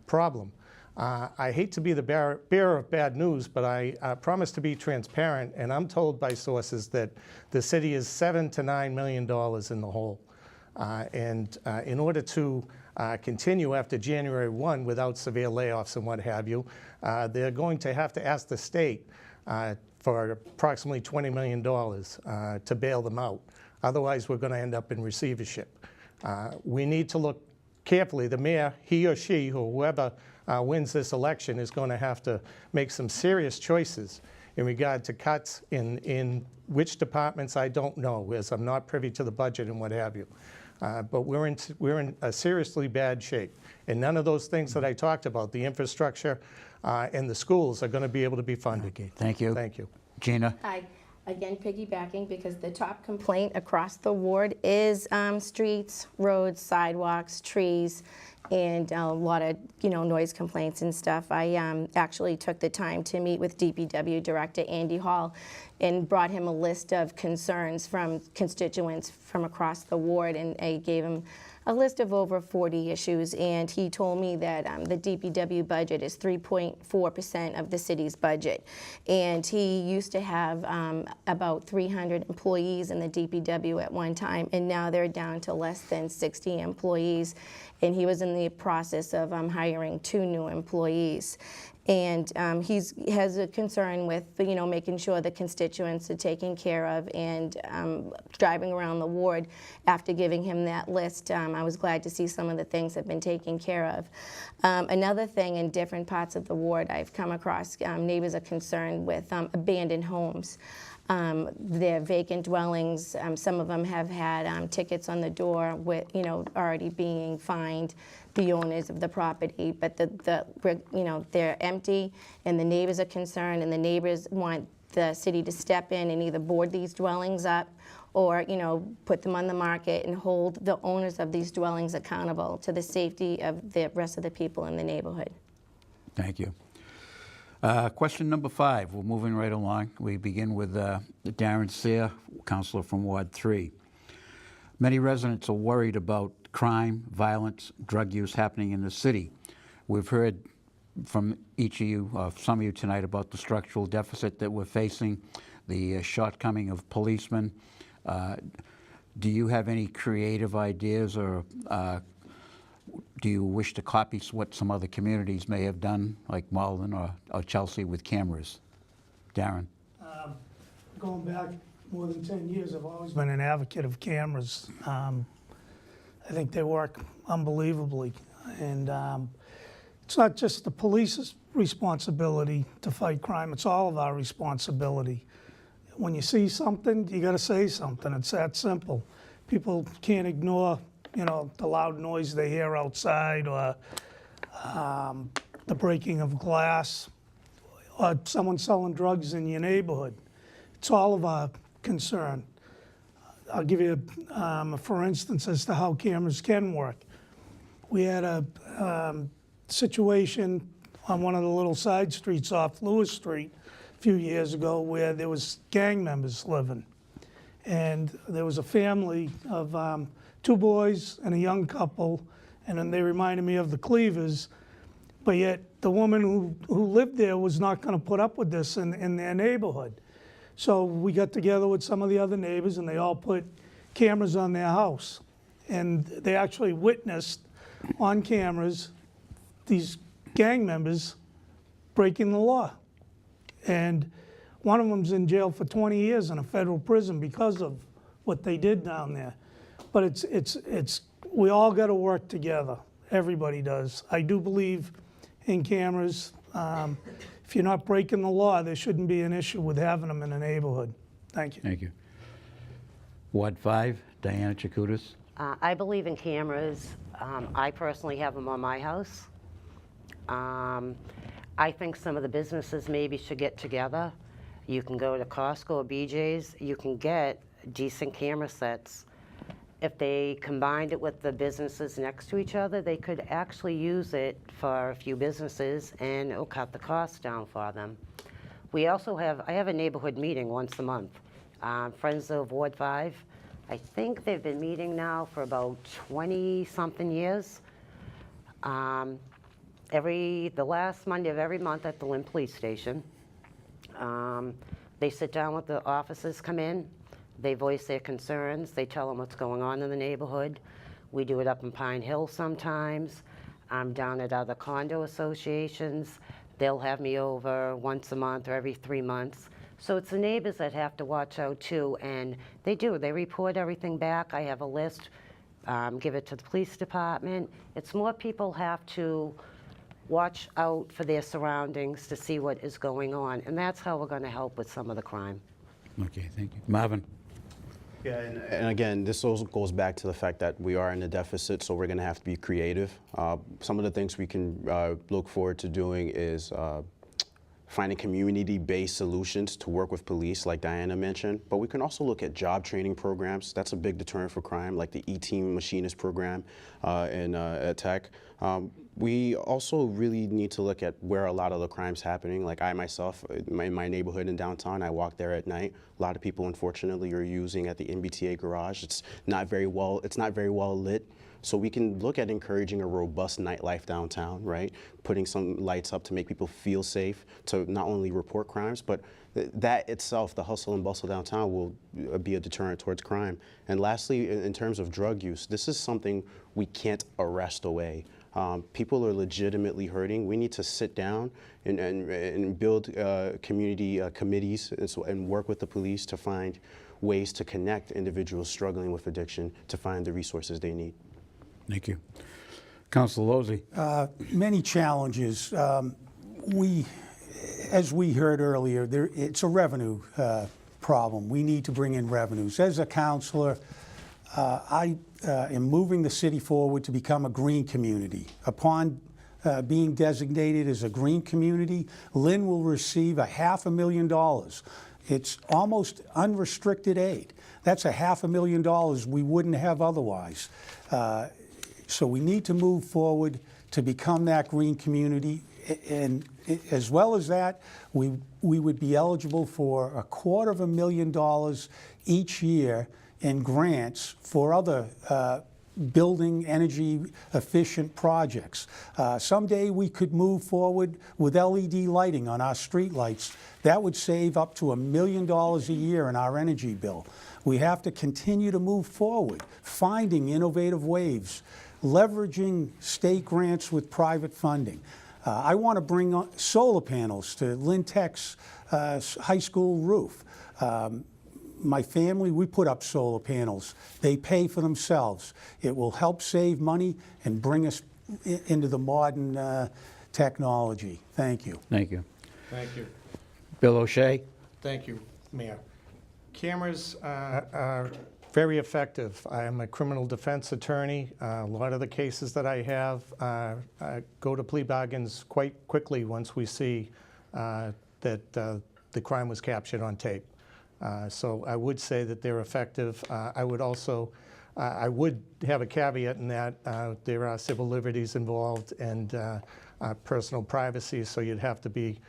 problem. I hate to be the bearer of bad news, but I promise to be transparent, and I'm told by sources that the city is $7 to $9 million in the hole. And in order to continue after January 1 without severe layoffs and what have you, they're going to have to ask the state for approximately $20 million to bail them out. Otherwise, we're going to end up in receivership. We need to look carefully. The mayor, he or she, whoever wins this election, is going to have to make some serious choices in regard to cuts in which departments I don't know, as I'm not privy to the budget and what have you. But we're in a seriously bad shape. And none of those things that I talked about, the infrastructure and the schools, are going to be able to be funded. Okay, thank you. Thank you. Gina? Hi. Again, piggybacking, because the top complaint across the ward is streets, roads, sidewalks, trees. and a lot of, noise complaints and stuff. I actually took the time to meet with DPW Director Andy Hall and brought him a list of concerns from constituents from across the ward, and I gave him a list of over 40 issues, and he told me that the DPW budget is 3.4% of the city's budget. And he used to have about 300 employees in the DPW at one time, and now they're down to less than 60 employees. And he was in the process of hiring 2 new employees. And he has a concern with, making sure the constituents are taken care of, and driving around the ward after giving him that list, I was glad to see some of the things have been taken care of. Another thing, in different parts of the ward, I've come across neighbors are concerned with abandoned homes. They're vacant dwellings. Some of them have had tickets on the door with, already being fined the owners of the property, but they're empty, and the neighbors are concerned, and the neighbors want the city to step in and either board these dwellings up or, put them on the market and hold the owners of these dwellings accountable to the safety of the rest of the people in the neighborhood. Thank you. Question number 5. We're moving right along. We begin with Darren Sear, Councilor from Ward 3. Many residents are worried about crime, violence, drug use happening in the city. We've heard from each of you, some of you tonight, about the structural deficit that we're facing, the shortcoming of policemen. Do you have any creative ideas, or do you wish to copy what some other communities may have done, like Malden or Chelsea, with cameras? Darren? Going back more than 10 years, I've always been an advocate of cameras. I think they work unbelievably. And it's not just the police's responsibility to fight crime, it's all of our responsibility. When you see something, you got to say something. It's that simple. People can't ignore, the loud noise they hear outside, or the breaking of glass, or someone selling drugs in your neighborhood. It's all of our concern. I'll give you a for instance as to how cameras can work. We had a situation on one of the little side streets off Lewis Street a few years ago where there was gang members living. And there was a family of 2 boys and a young couple, and then they reminded me of the Cleavers, but yet the woman who lived there was not going to put up with this in their neighborhood. So we got together with some of the other neighbors, and they all put cameras on their house. And they actually witnessed on cameras these gang members breaking the law. And one of them's in jail for 20 years in a federal prison because of what they did down there. But we all got to work together. Everybody does. I do believe in cameras. If you're not breaking the law, there shouldn't be an issue with having them in a neighborhood. Thank you. Thank you. Ward 5, Diana Chakutis. I believe in cameras. I personally have them on my house. I think some of the businesses maybe should get together. You can go to Costco or BJ's. You can get decent camera sets. If they combined it with the businesses next to each other, they could actually use it for a few businesses, and it'll cut the cost down for them. We also I have a neighborhood meeting once a month. Friends of Ward 5, I think they've been meeting now for about 20-something years. The last Monday of every month at the Lynn Police Station. They sit down with the officers, come in, they voice their concerns, they tell them what's going on in the neighborhood. We do it up in Pine Hill sometimes. I'm down at other condo associations. They'll have me over once a month or every 3 months. So it's the neighbors that have to watch out too, and they do. They report everything back. I have a list, give it to the police department. It's more people have to watch out for their surroundings to see what is going on, and that's how we're going to help with some of the crime. Okay, thank you. Marvin? Yeah, and again, this also goes back to the fact that we are in a deficit, so we're going to have to be creative. Some of the things we can look forward to doing is finding community-based solutions to work with police, like Diana mentioned. But we can also look at job training programs. That's a big deterrent for crime, like the E-Team Machinist program at Tech. We also really need to look at where a lot of the crime's happening. Like I myself, in my neighborhood in downtown, I walk there at night. A lot of people, unfortunately, are using at the MBTA garage. It's not very well lit. So we can look at encouraging a robust nightlife downtown, right? Putting some lights up to make people feel safe, to not only report crimes, but that itself, the hustle and bustle downtown, will be a deterrent towards crime. And lastly, in terms of drug use, this is something we can't arrest away. People are legitimately hurting. We need to sit down and build community committees and work with the police to find ways to connect individuals struggling with addiction to find the resources they need. Thank you. Councilor Lozzi. Many challenges. As we heard earlier, it's a revenue problem. We need to bring in revenues. As a councilor, I am moving the city forward to become a green community. Upon being designated as a green community, Lynn will receive $500,000. It's almost unrestricted aid. That's $500,000 we wouldn't have otherwise. So we need to move forward to become that green community. And as well as that, we would be eligible for $250,000 each year in grants for other building energy efficient projects. Someday we could move forward with LED lighting on our streetlights. That would save up to $1 million a year in our energy bill. We have to continue to move forward, finding innovative ways, leveraging state grants with private funding. I want to bring solar panels to Lynn Tech's high school roof. My family, we put up solar panels. They pay for themselves. It will help save money and bring us into the modern technology. Thank you. Thank you. Thank you. Bill O'Shea. Thank you, Mayor. Cameras are very effective. I am a criminal defense attorney. A lot of the cases that I have go to plea bargains quite quickly once we see that the crime was captured on tape. So I would say that they're effective. I would also, I would have a caveat in that there are civil liberties involved and personal privacy, so you'd have to be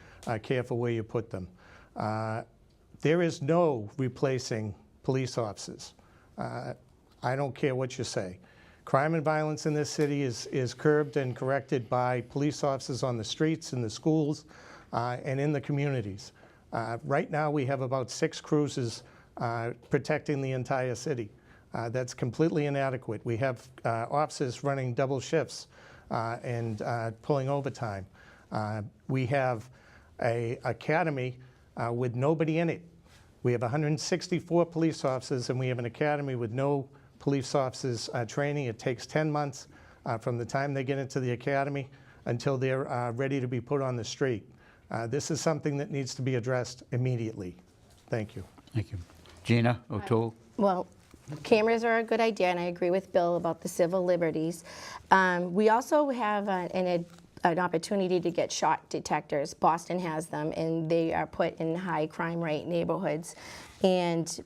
careful where you put them. There is no replacing police officers. I don't care what you say. Crime and violence in this city is curbed and corrected by police officers on the streets, in the schools, and in the communities. Right now we have about 6 cruisers protecting the entire city. That's completely inadequate. We have officers running double shifts and pulling overtime. We have an academy with nobody in it. We have 164 police officers, and we have an academy with no police officers training. It takes 10 months from the time they get into the academy until they're ready to be put on the street. This is something that needs to be addressed immediately. Thank you. Thank you. Gina O'Toole. Well, cameras are a good idea, and I agree with Bill about the civil liberties. We also have an opportunity to get shot detectors. Boston has them, and they are put in high crime rate neighborhoods. And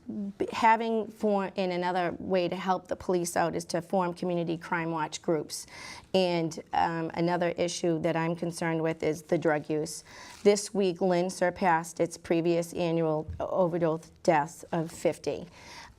having in another way to help the police out is to form community crime watch groups. And another issue that I'm concerned with is the drug use. This week, Lynn surpassed its previous annual overdose deaths of 50.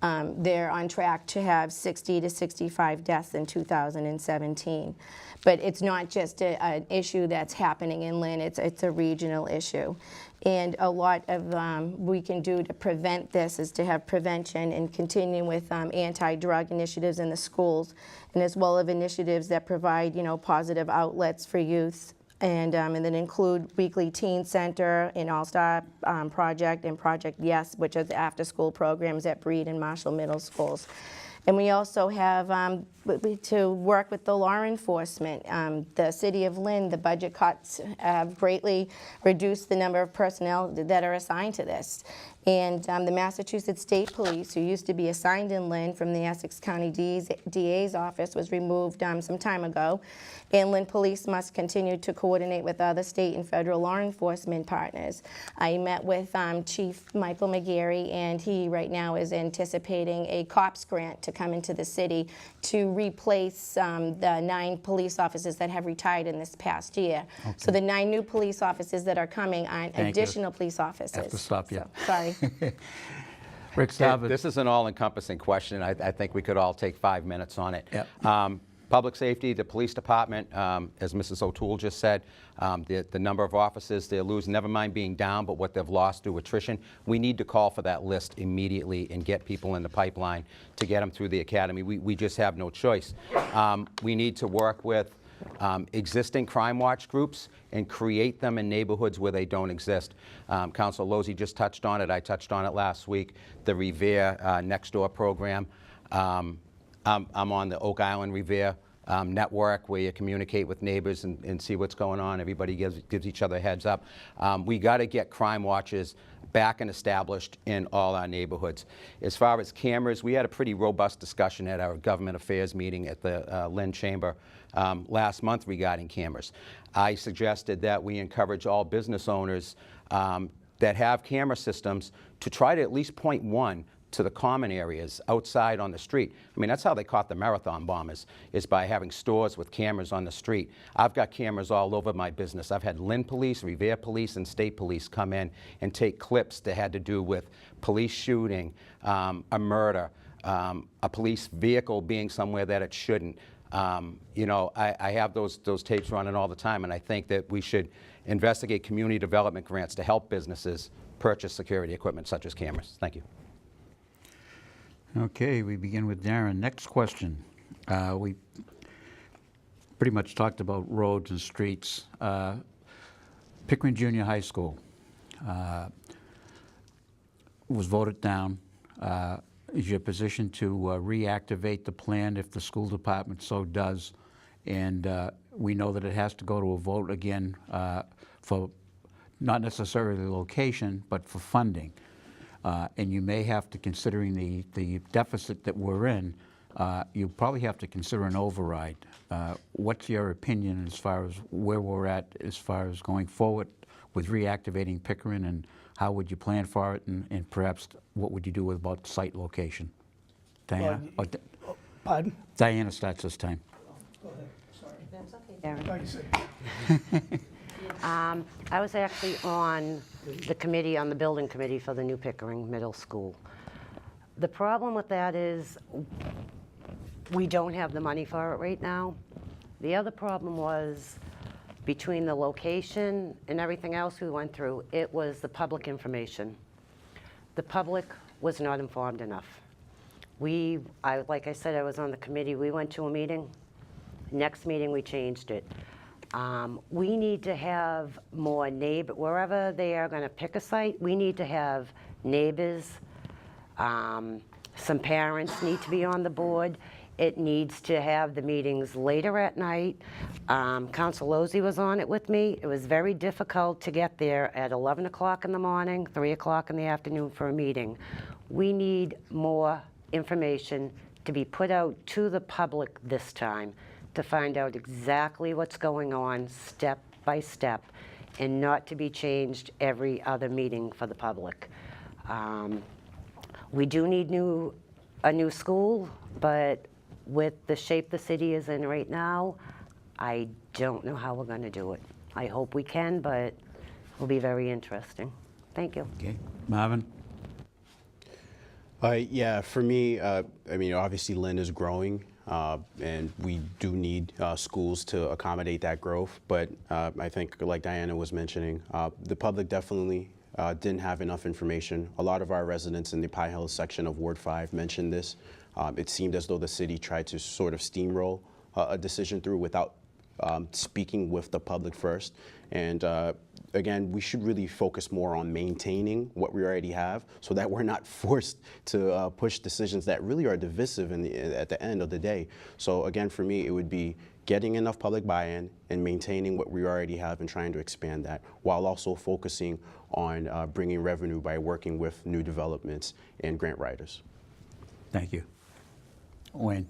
They're on track to have 60 to 65 deaths in 2017. But it's not just an issue that's happening in Lynn, it's a regional issue. And a lot of we can do to prevent this is to have prevention and continue with anti-drug initiatives in the schools, and as well as initiatives that provide, positive outlets for youth, and then include weekly teen center and All-Star Project and Project Yes, which is after-school programs at Breed and Marshall Middle Schools. And we also have to work with the law enforcement. The City of Lynn, the budget cuts have greatly reduced the number of personnel that are assigned to this. And the Massachusetts State Police, who used to be assigned in Lynn from the Essex County DA's office, was removed some time ago. And Lynn Police must continue to coordinate with other state and federal law enforcement partners. I met with Chief Michael McGarry, and he right now is anticipating a COPS grant to come into the city to replace the 9 police officers that have retired in this past year. Okay. So the 9 new police officers that are coming aren't additional police officers. I have to stop you. So, sorry. Rick Staubach. This is an all-encompassing question. I think we could all take 5 minutes on it. Yep. Public safety, the police department, as Mrs. O'Toole just said, the number of officers they're losing, never mind being down, but what they've lost through attrition. We need to call for that list immediately and get people in the pipeline to get them through the academy. We just have no choice. We need to work with existing crime watch groups and create them in neighborhoods where they don't exist. Councilor Lozzi just touched on it. I touched on it last week, the Revere Next Door program. I'm on the Oak Island Revere network where you communicate with neighbors and see what's going on. Everybody gives each other a heads up. We got to get crime watches back and established in all our neighborhoods. As far as cameras, we had a pretty robust discussion at our government affairs meeting at the Lynn Chamber last month regarding cameras. I suggested that we encourage all business owners that have camera systems to try to at least point one to the common areas outside on the street. I mean, that's how they caught the marathon bombers, is by having stores with cameras on the street. I've got cameras all over my business. I've had Lynn Police, Revere Police, and State Police come in and take clips that had to do with police shooting, a murder, a police vehicle being somewhere that it shouldn't. You know, I have those tapes running all the time, and I think that we should investigate community development grants to help businesses purchase security equipment such as cameras. Thank you. Okay, we begin with Darren. Next question. We pretty much talked about roads and streets. Pickering Junior High School was voted down. Is your position to reactivate the plan if the school department so does? And we know that it has to go to a vote again for not necessarily the location, but for funding. And you may have to, considering the deficit that we're in, you probably have to consider an override. What's your opinion as far as where we're at as far as going forward with reactivating Pickering, and how would you plan for it, and perhaps what would you do about site location? Diana? Pardon? Diana starts this time. Go ahead. Sorry. That's okay, Darren. Like you say. I was actually on the committee, on the building committee for the new Pickering Middle School. The problem with that is we don't have the money for it right now. The other problem was, between the location and everything else we went through, it was the public information. The public was not informed enough. Like I said, I was on the committee. We went to a meeting. Next meeting, we changed it. We need to have more wherever they are going to pick a site, we need to have neighbors, some parents need to be on the board. It needs to have the meetings later at night. Councilor Lozzi was on it with me. It was very difficult to get there at 11 o'clock in the morning, 3 o'clock in the afternoon for a meeting. We need more information to be put out to the public this time, to find out exactly what's going on step by step, and not to be changed every other meeting for the public. We do need a new school, but with the shape the city is in right now, I don't know how we're going to do it. I hope we can, but it'll be very interesting. Thank you. Okay, Marvin? Yeah, for me, I mean, obviously Lynn is growing. And we do need schools to accommodate that growth. But I think, like Diana was mentioning, the public definitely didn't have enough information. A lot of our residents in the Pie Hill section of Ward 5 mentioned this. It seemed as though the city tried to sort of steamroll a decision through without speaking with the public first. And again, we should really focus more on maintaining what we already have so that we're not forced to push decisions that really are divisive at the end of the day. So again, for me, it would be getting enough public buy-in and maintaining what we already have and trying to expand that, while also focusing on bringing revenue by working with new developments and grant writers. Thank you. Wayne.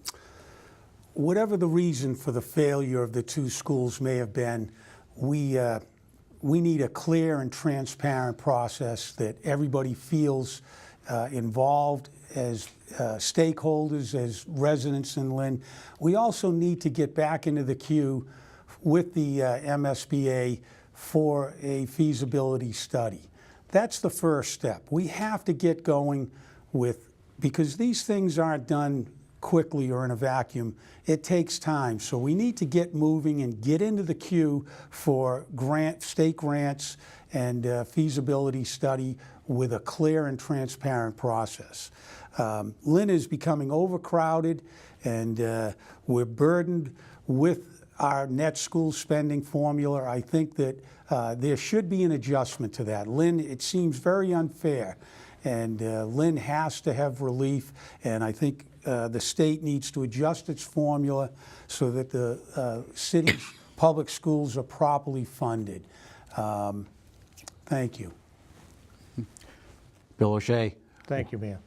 Whatever the reason for the failure of the two schools may have been, we need a clear and transparent process that everybody feels involved as stakeholders, as residents in Lynn. We also need to get back into the queue with the MSBA for a feasibility study. That's the first step. We have to get going with, because these things aren't done quickly or in a vacuum. It takes time. So we need to get moving and get into the queue for state grants and feasibility study with a clear and transparent process. Lynn is becoming overcrowded, and we're burdened with our net school spending formula. I think that there should be an adjustment to that. Lynn, it seems very unfair, and Lynn has to have relief, and I think the state needs to adjust its formula so that the city's public schools are properly funded. Thank you. Bill O'Shea. Thank you, Mayor.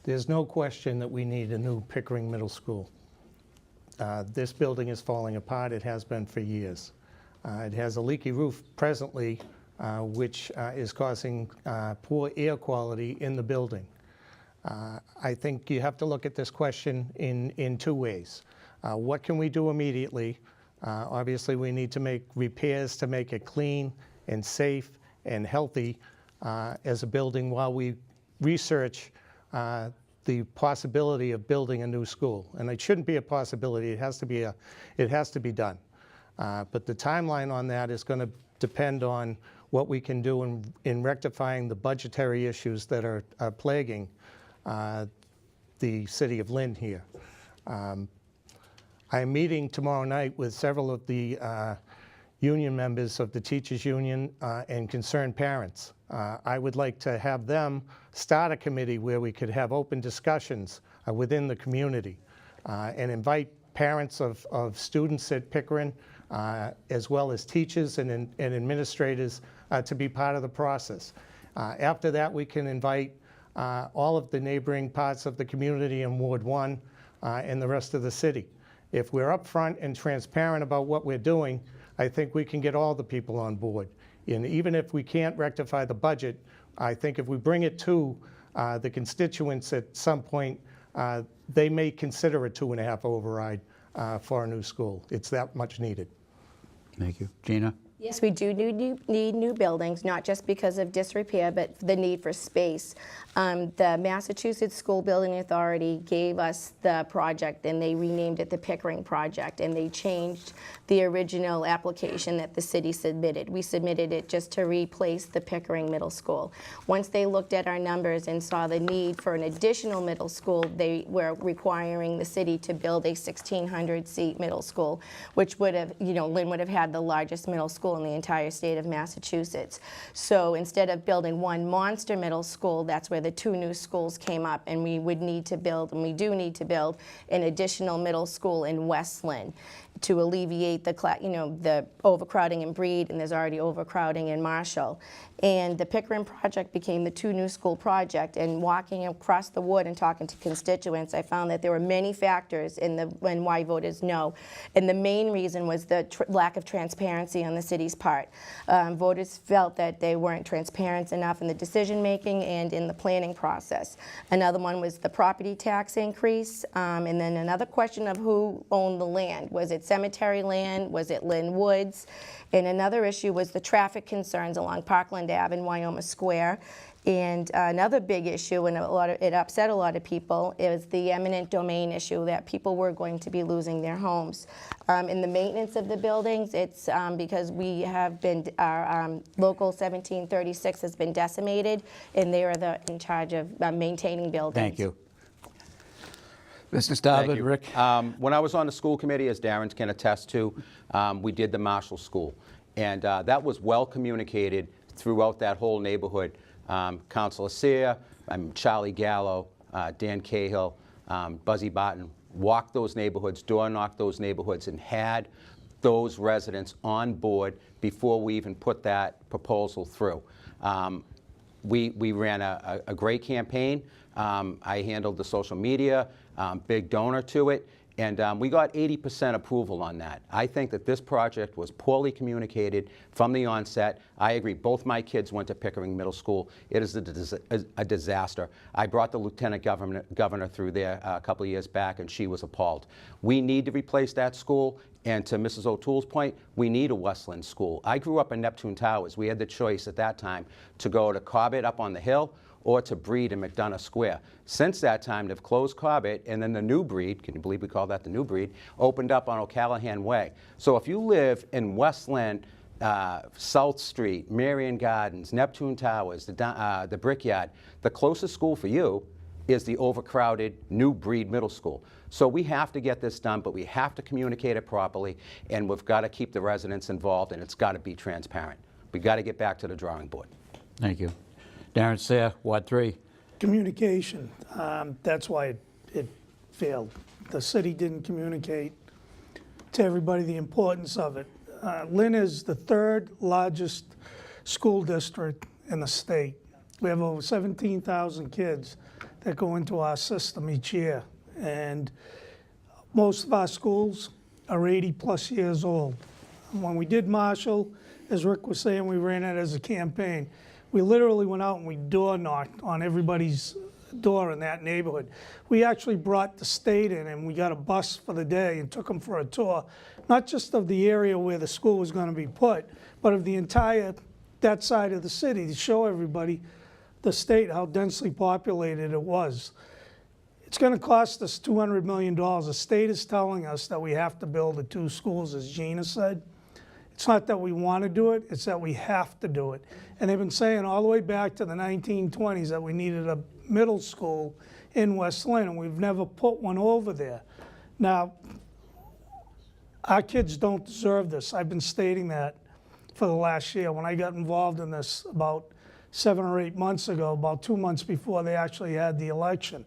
There's no question that we need a new Pickering Middle School. This building is falling apart. It has been for years. It has a leaky roof presently, which is causing poor air quality in the building. I think you have to look at this question in two ways. What can we do immediately? Obviously, we need to make repairs to make it clean and safe and healthy as a building while we research the possibility of building a new school. And it shouldn't be a possibility. It has to be done. But the timeline on that is going to depend on what we can do in rectifying the budgetary issues that are plaguing the city of Lynn here. I'm meeting tomorrow night with several of the union members of the teachers union and concerned parents. I would like to have them start a committee where we could have open discussions within the community and invite parents of students at Pickering as well as teachers and administrators to be part of the process. After that, we can invite all of the neighboring parts of the community in Ward 1 and the rest of the city. If we're upfront and transparent about what we're doing, I think we can get all the people on board. And even if we can't rectify the budget, I think if we bring it to the constituents at some point, they may consider a 2.5 override for a new school. It's that much needed. Thank you. Gina? Yes, we do need new buildings, not just because of disrepair, but the need for space. The Massachusetts School Building Authority gave us the project, and they renamed it the Pickering Project, and they changed the original application that the city submitted. We submitted it just to replace the Pickering Middle School. Once they looked at our numbers and saw the need for an additional middle school, they were requiring the city to build a 1,600-seat middle school, which would have, Lynn would have had the largest middle school in the entire state of Massachusetts. So instead of building one monster middle school, that's where the two new schools came up, and we would need to build, and we do need to build, an additional middle school in West Lynn to alleviate the overcrowding in Breed, and there's already overcrowding in Marshall. And the Pickering Project became the two new school project, and walking across the ward and talking to constituents, I found that there were many factors in why voters no. And the main reason was the lack of transparency on the city's part. Voters felt that they weren't transparent enough in the decision making and in the planning process. Another one was the property tax increase, and then another question of who owned the land. Was it cemetery land? Was it Lynn Woods? And another issue was the traffic concerns along Parkland Ave and Wyoma Square. And another big issue, and it upset a lot of people, is the eminent domain issue that people were going to be losing their homes. In the maintenance of the buildings, it's because we have been, our local 1736 has been decimated, and they are in charge of maintaining buildings. Thank you. Mr. Starboard, Rick? When I was on the school committee, as Darren can attest to, we did the Marshall School. And that was well communicated throughout that whole neighborhood. Councilor Sear, Charlie Gallo, Dan Cahill, Buzzy Barton walked those neighborhoods, door knocked those neighborhoods, and had those residents on board before we even put that proposal through. We ran a great campaign. I handled the social media, big donor to it, and we got 80% approval on that. I think that this project was poorly communicated from the onset. I agree, both my kids went to Pickering Middle School. It is a disaster. I brought the Lieutenant Governor through there a couple of years back, and she was appalled. We need to replace that school, and to Mrs. O'Toole's point, we need a Westland school. I grew up in Neptune Towers. We had the choice at that time to go to Cobbett up on the hill or to Breed in McDonough Square. Since that time, they've closed Cobbett, and then the new Breed, can you believe we call that the new Breed, opened up on O'Callahan Way. So if you live in Westland, South Street, Marion Gardens, Neptune Towers, the Brickyard, the closest school for you is the overcrowded New Breed Middle School. So we have to get this done, but we have to communicate it properly, and we've got to keep the residents involved, and it's got to be transparent. We've got to get back to the drawing board. Thank you. Darren Sayre, Ward 3. Communication, that's why it failed. The city didn't communicate to everybody the importance of it. Lynn is the third largest school district in the state. We have over 17,000 kids that go into our system each year. And most of our schools are 80+ years old. When we did Marshall, as Rick was saying, we ran it as a campaign. We literally went out and we door knocked on everybody's door in that neighborhood. We actually brought the state in, and we got a bus for the day and took them for a tour, not just of the area where the school was going to be put, but of the entire, that side of the city, to show everybody the state, how densely populated it was. It's going to cost us $200 million. The state is telling us that we have to build the 2 schools, as Gina said. It's not that we want to do it, it's that we have to do it. And they've been saying all the way back to the 1920s that we needed a middle school in West Lynn, and we've never put one over there. Now, our kids don't deserve this. I've been stating that for the last year. When I got involved in this about 7 or 8 months ago, about 2 months before they actually had the election,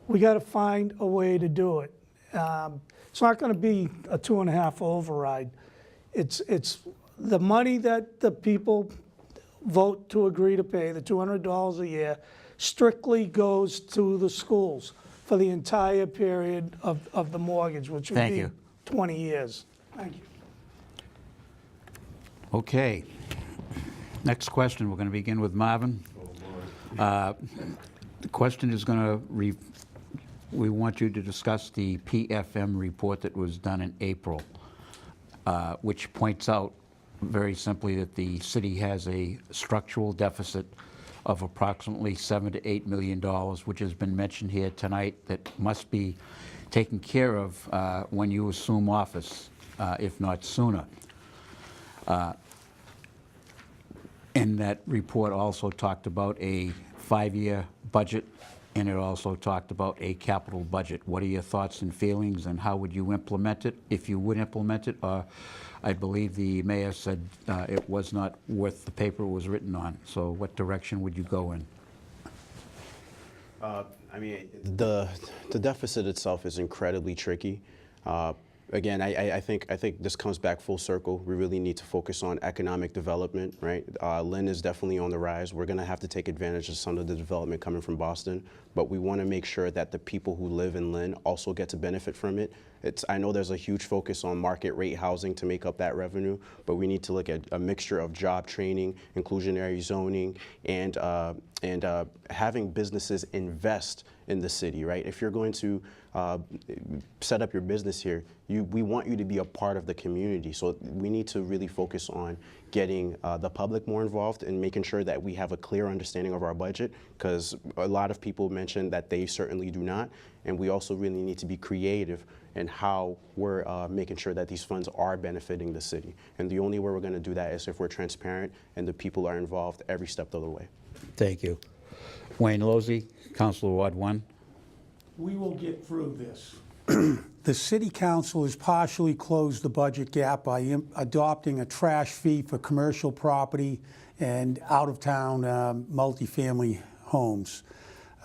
we got to find a way to do it. It's not going to be a 2.5 override. It's the money that the people vote to agree to pay, the $200 a year, strictly goes to the schools for the entire period of the mortgage, which would be 20 years. Thank you. Okay. Next question. We're going to begin with Marvin. The question is going to we want you to discuss the PFM report that was done in April, which points out very simply that the city has a structural deficit of approximately $7 to $8 million, which has been mentioned here tonight, that must be taken care of when you assume office, if not sooner. And that report also talked about a 5-year budget, and it also talked about a capital budget. What are your thoughts and feelings, and how would you implement it, if you would implement it? I believe the mayor said it was not worth the paper it was written on. So what direction would you go in? I mean, the deficit itself is incredibly tricky. Again, I think this comes back full circle. We really need to focus on economic development, right? Lynn is definitely on the rise. We're going to have to take advantage of some of the development coming from Boston, but we want to make sure that the people who live in Lynn also get to benefit from it. I know there's a huge focus on market rate housing to make up that revenue, but we need to look at a mixture of job training, inclusionary zoning, and having businesses invest in the city, right? If you're going to set up your business here, we want you to be a part of the community. So we need to really focus on getting the public more involved and making sure that we have a clear understanding of our budget, because a lot of people mentioned that they certainly do not. And we also really need to be creative in how we're making sure that these funds are benefiting the city. And the only way we're going to do that is if we're transparent and the people are involved every step of the way. Thank you. Wayne Losey, Councilor Ward 1. We will get through this. The City Council has partially closed the budget gap by adopting a trash fee for commercial property and out-of-town multifamily homes.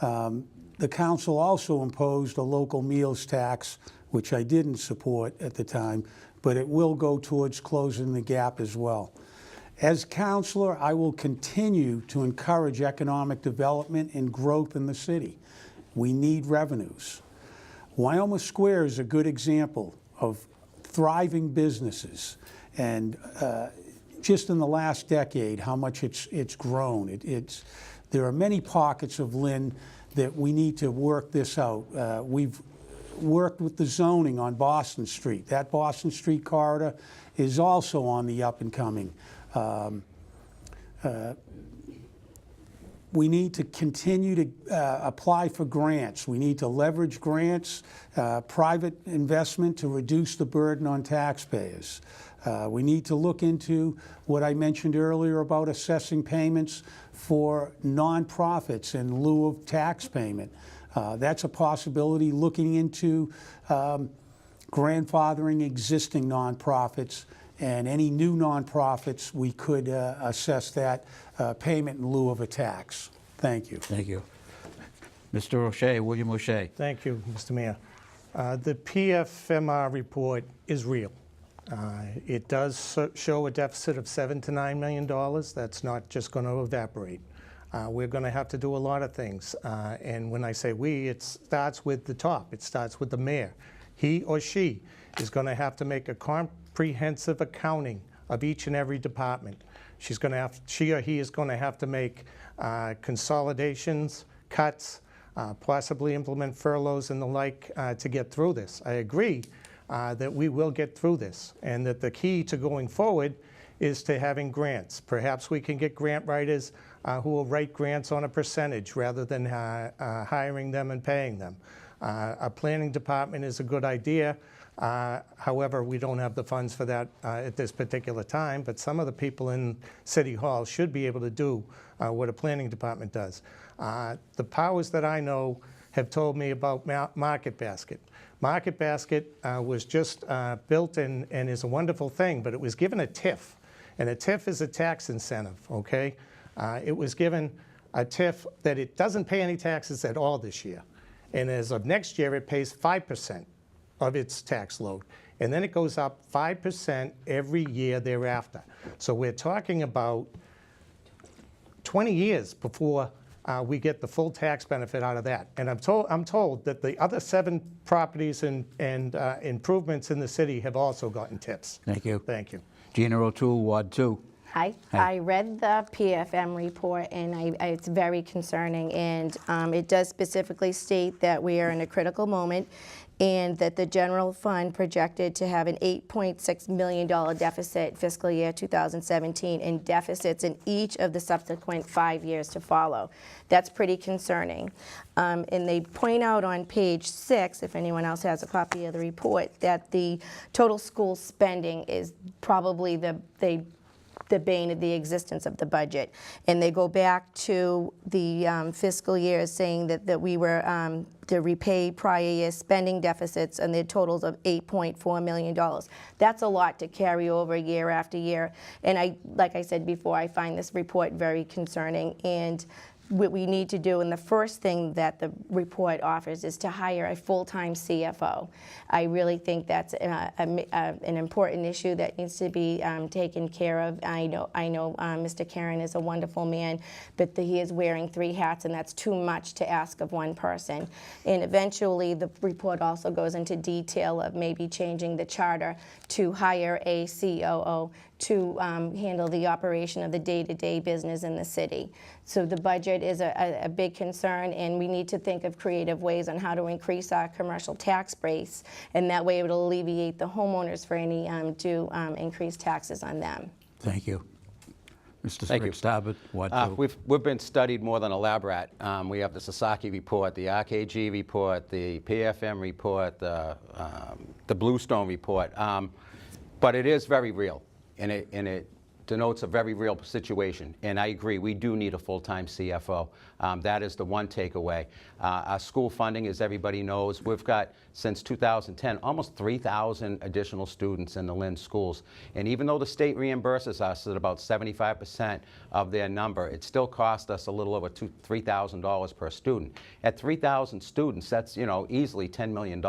The council also imposed a local meals tax, which I didn't support at the time, but it will go towards closing the gap as well. As councilor, I will continue to encourage economic development and growth in the city. We need revenues. Wyoming Square is a good example of thriving businesses, and just in the last decade, how much it's grown. There are many pockets of Lynn that we need to work this out. We've worked with the zoning on Boston Street. That Boston Street corridor is also on the up and coming. We need to continue to apply for grants. We need to leverage grants, private investment to reduce the burden on taxpayers. We need to look into what I mentioned earlier about assessing payments for nonprofits in lieu of tax payment. That's a possibility. Looking into grandfathering existing nonprofits, and any new nonprofits, we could assess that payment in lieu of a tax. Thank you. Thank you. Mr. O'Shea, William O'Shea. Thank you, Mr. Mayor. The PFMR report is real. It does show a deficit of $7 to $9 million. That's not just going to evaporate. We're going to have to do a lot of things. And when I say we, it starts with the top. It starts with the mayor. He or she is going to have to make a comprehensive accounting of each and every department. She or he is going to have to make consolidations, cuts, possibly implement furloughs and the like to get through this. I agree that we will get through this, and that the key to going forward is to having grants. Perhaps we can get grant writers who will write grants on a percentage rather than hiring them and paying them. A planning department is a good idea. However, we don't have the funds for that at this particular time, but some of the people in City Hall should be able to do what a planning department does. The powers that I know have told me about Market Basket. Market Basket was just built and is a wonderful thing, but it was given a TIF, and a TIF is a tax incentive, okay? It was given a TIF that it doesn't pay any taxes at all this year, and as of next year, it pays 5% of its tax load, and then it goes up 5% every year thereafter. So we're talking about 20 years before we get the full tax benefit out of that. And I'm told that the other 7 properties and improvements in the city have also gotten tips. Thank you. Thank you. Gina O'Toole, Ward 2. Hi. I read the PFM report, and it's very concerning, and it does specifically state that we are in a critical moment, and that the general fund projected to have an $8.6 million deficit fiscal year 2017, and deficits in each of the subsequent 5 years to follow. That's pretty concerning. And they point out on page 6, if anyone else has a copy of the report, that the total school spending is probably the bane of the existence of the budget. And they go back to the fiscal years saying that we were to repay prior year spending deficits, and the totals of $8.4 million. That's a lot to carry over year after year. And like I said before, I find this report very concerning. And what we need to do, and the first thing that the report offers, is to hire a full-time CFO. I really think that's an important issue that needs to be taken care of. I know Mr. Karen is a wonderful man, but he is wearing 3 hats, and that's too much to ask of one person. And eventually, the report also goes into detail of maybe changing the charter to hire a COO to handle the operation of the day-to-day business in the city. So the budget is a big concern, and we need to think of creative ways on how to increase our commercial tax base, and that way it will alleviate the homeowners for any increased taxes on them. Thank you. Mr. Thank you. Stabbert, Ward 2. We've been studied more than a lab rat. We have the Sasaki report, the RKG report, the PFM report, the Bluestone report, but it is very real. And denotes a very real situation, and I agree, we do need a full-time CFO. That is the one takeaway. Our school funding, as everybody knows, we've got, since 2010, almost 3,000 additional students in the Lynn schools. And even though the state reimburses us at about 75% of their number, it still costs us a little over $3,000 per student. At 3,000 students, that's, you know, easily $10 million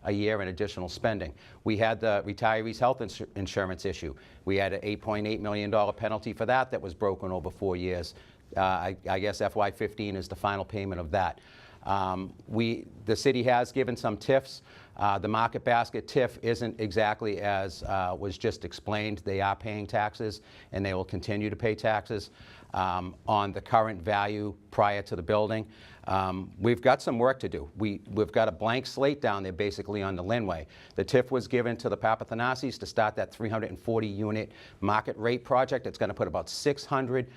a year in additional spending. We had the retirees' health insurance issue. We had an $8.8 million penalty for that that was broken over 4 years. I guess FY15 is the final payment of that. The city has given some TIFs. The market basket TIF isn't exactly as was just explained. They are paying taxes, and they will continue to pay taxes on the current value prior to the building. We've got some work to do. We've got a blank slate down there basically on the Linway. The TIF was given to the Papathanasis to start that 340-unit market rate project. It's going to put about 600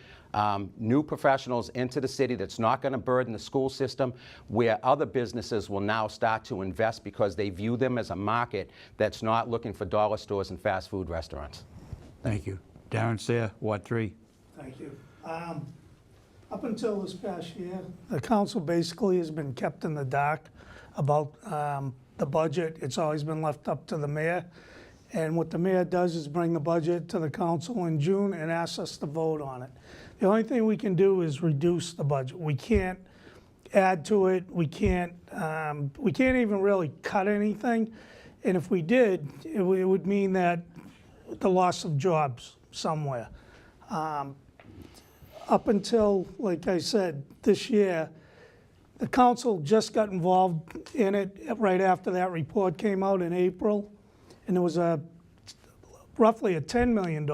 new professionals into the city. That's not going to burden the school system, where other businesses will now start to invest because they view them as a market that's not looking for dollar stores and fast food restaurants. Thank you. Darren Sayre, Ward 3. Thank you. Up until this past year, the council basically has been kept in the dark about the budget. It's always been left up to the mayor. And what the mayor does is bring the budget to the council in June and asks us to vote on it. The only thing we can do is reduce the budget. We can't add to it. We can't even really cut anything. And if we did, it would mean that the loss of jobs somewhere. Up until, like I said, this year, the council just got involved in it right after that report came out in April, and there was roughly a $10 million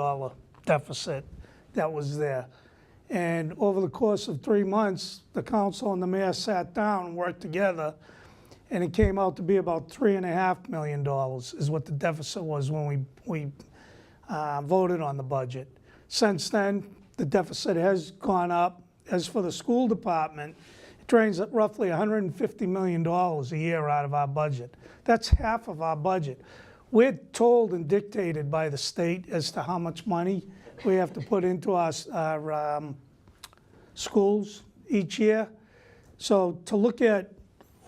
deficit that was there. And over the course of 3 months, the council and the mayor sat down and worked together, and it came out to be about $3.5 million is what the deficit was when we voted on the budget. Since then, the deficit has gone up. As for the school department, it drains roughly $150 million a year out of our budget. That's half of our budget. We're told and dictated by the state as to how much money we have to put into our schools each year. So to look at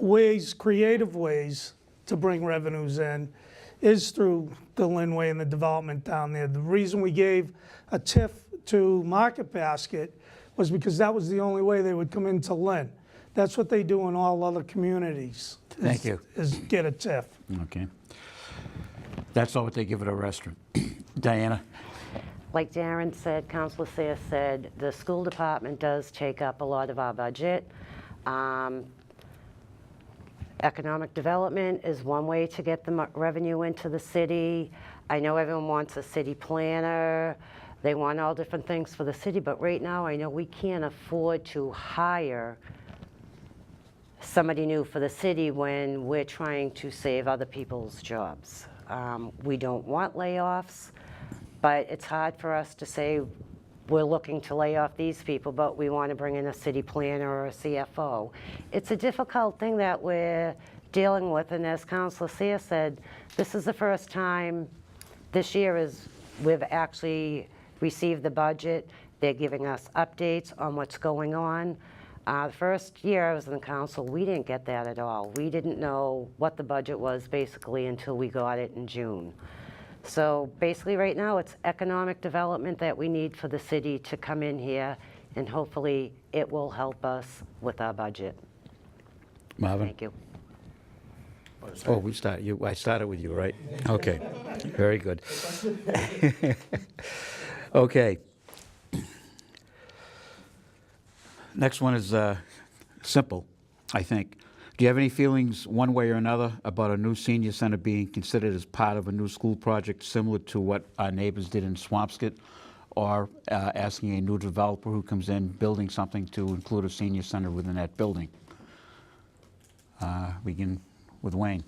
ways, creative ways to bring revenues in is through the Linway and the development down there. The reason we gave a TIF to Market Basket was because that was the only way they would come into Lynn. That's what they do in all other communities. Thank you. Is get a TIF. Okay. That's all what they give at a restaurant. Diana? Like Darren said, Councilor Sayre said, the school department does take up a lot of our budget. Economic development is one way to get the revenue into the city. I know everyone wants a city planner. They want all different things for the city, but right now I know we can't afford to hire somebody new for the city when we're trying to save other people's jobs. We don't want layoffs, but it's hard for us to say we're looking to lay off these people, but we want to bring in a city planner or a CFO. It's a difficult thing that we're dealing with, and as Councilor Sayre said, this is the first time this year we've actually received the budget. They're giving us updates on what's going on. The first year I was in the council, we didn't get that at all. We didn't know what the budget was basically until we got it in June. So basically right now it's economic development that we need for the city to come in here, and hopefully it will help us with our budget. Marvin? Thank you. Oh, I started with you, right? Okay, very good. Okay. Next one is simple, I think. Do you have any feelings one way or another about a new senior center being considered as part of a new school project similar to what our neighbors did in Swampscott, or asking a new developer who comes in building something to include a senior center within that building? Begin with Wayne.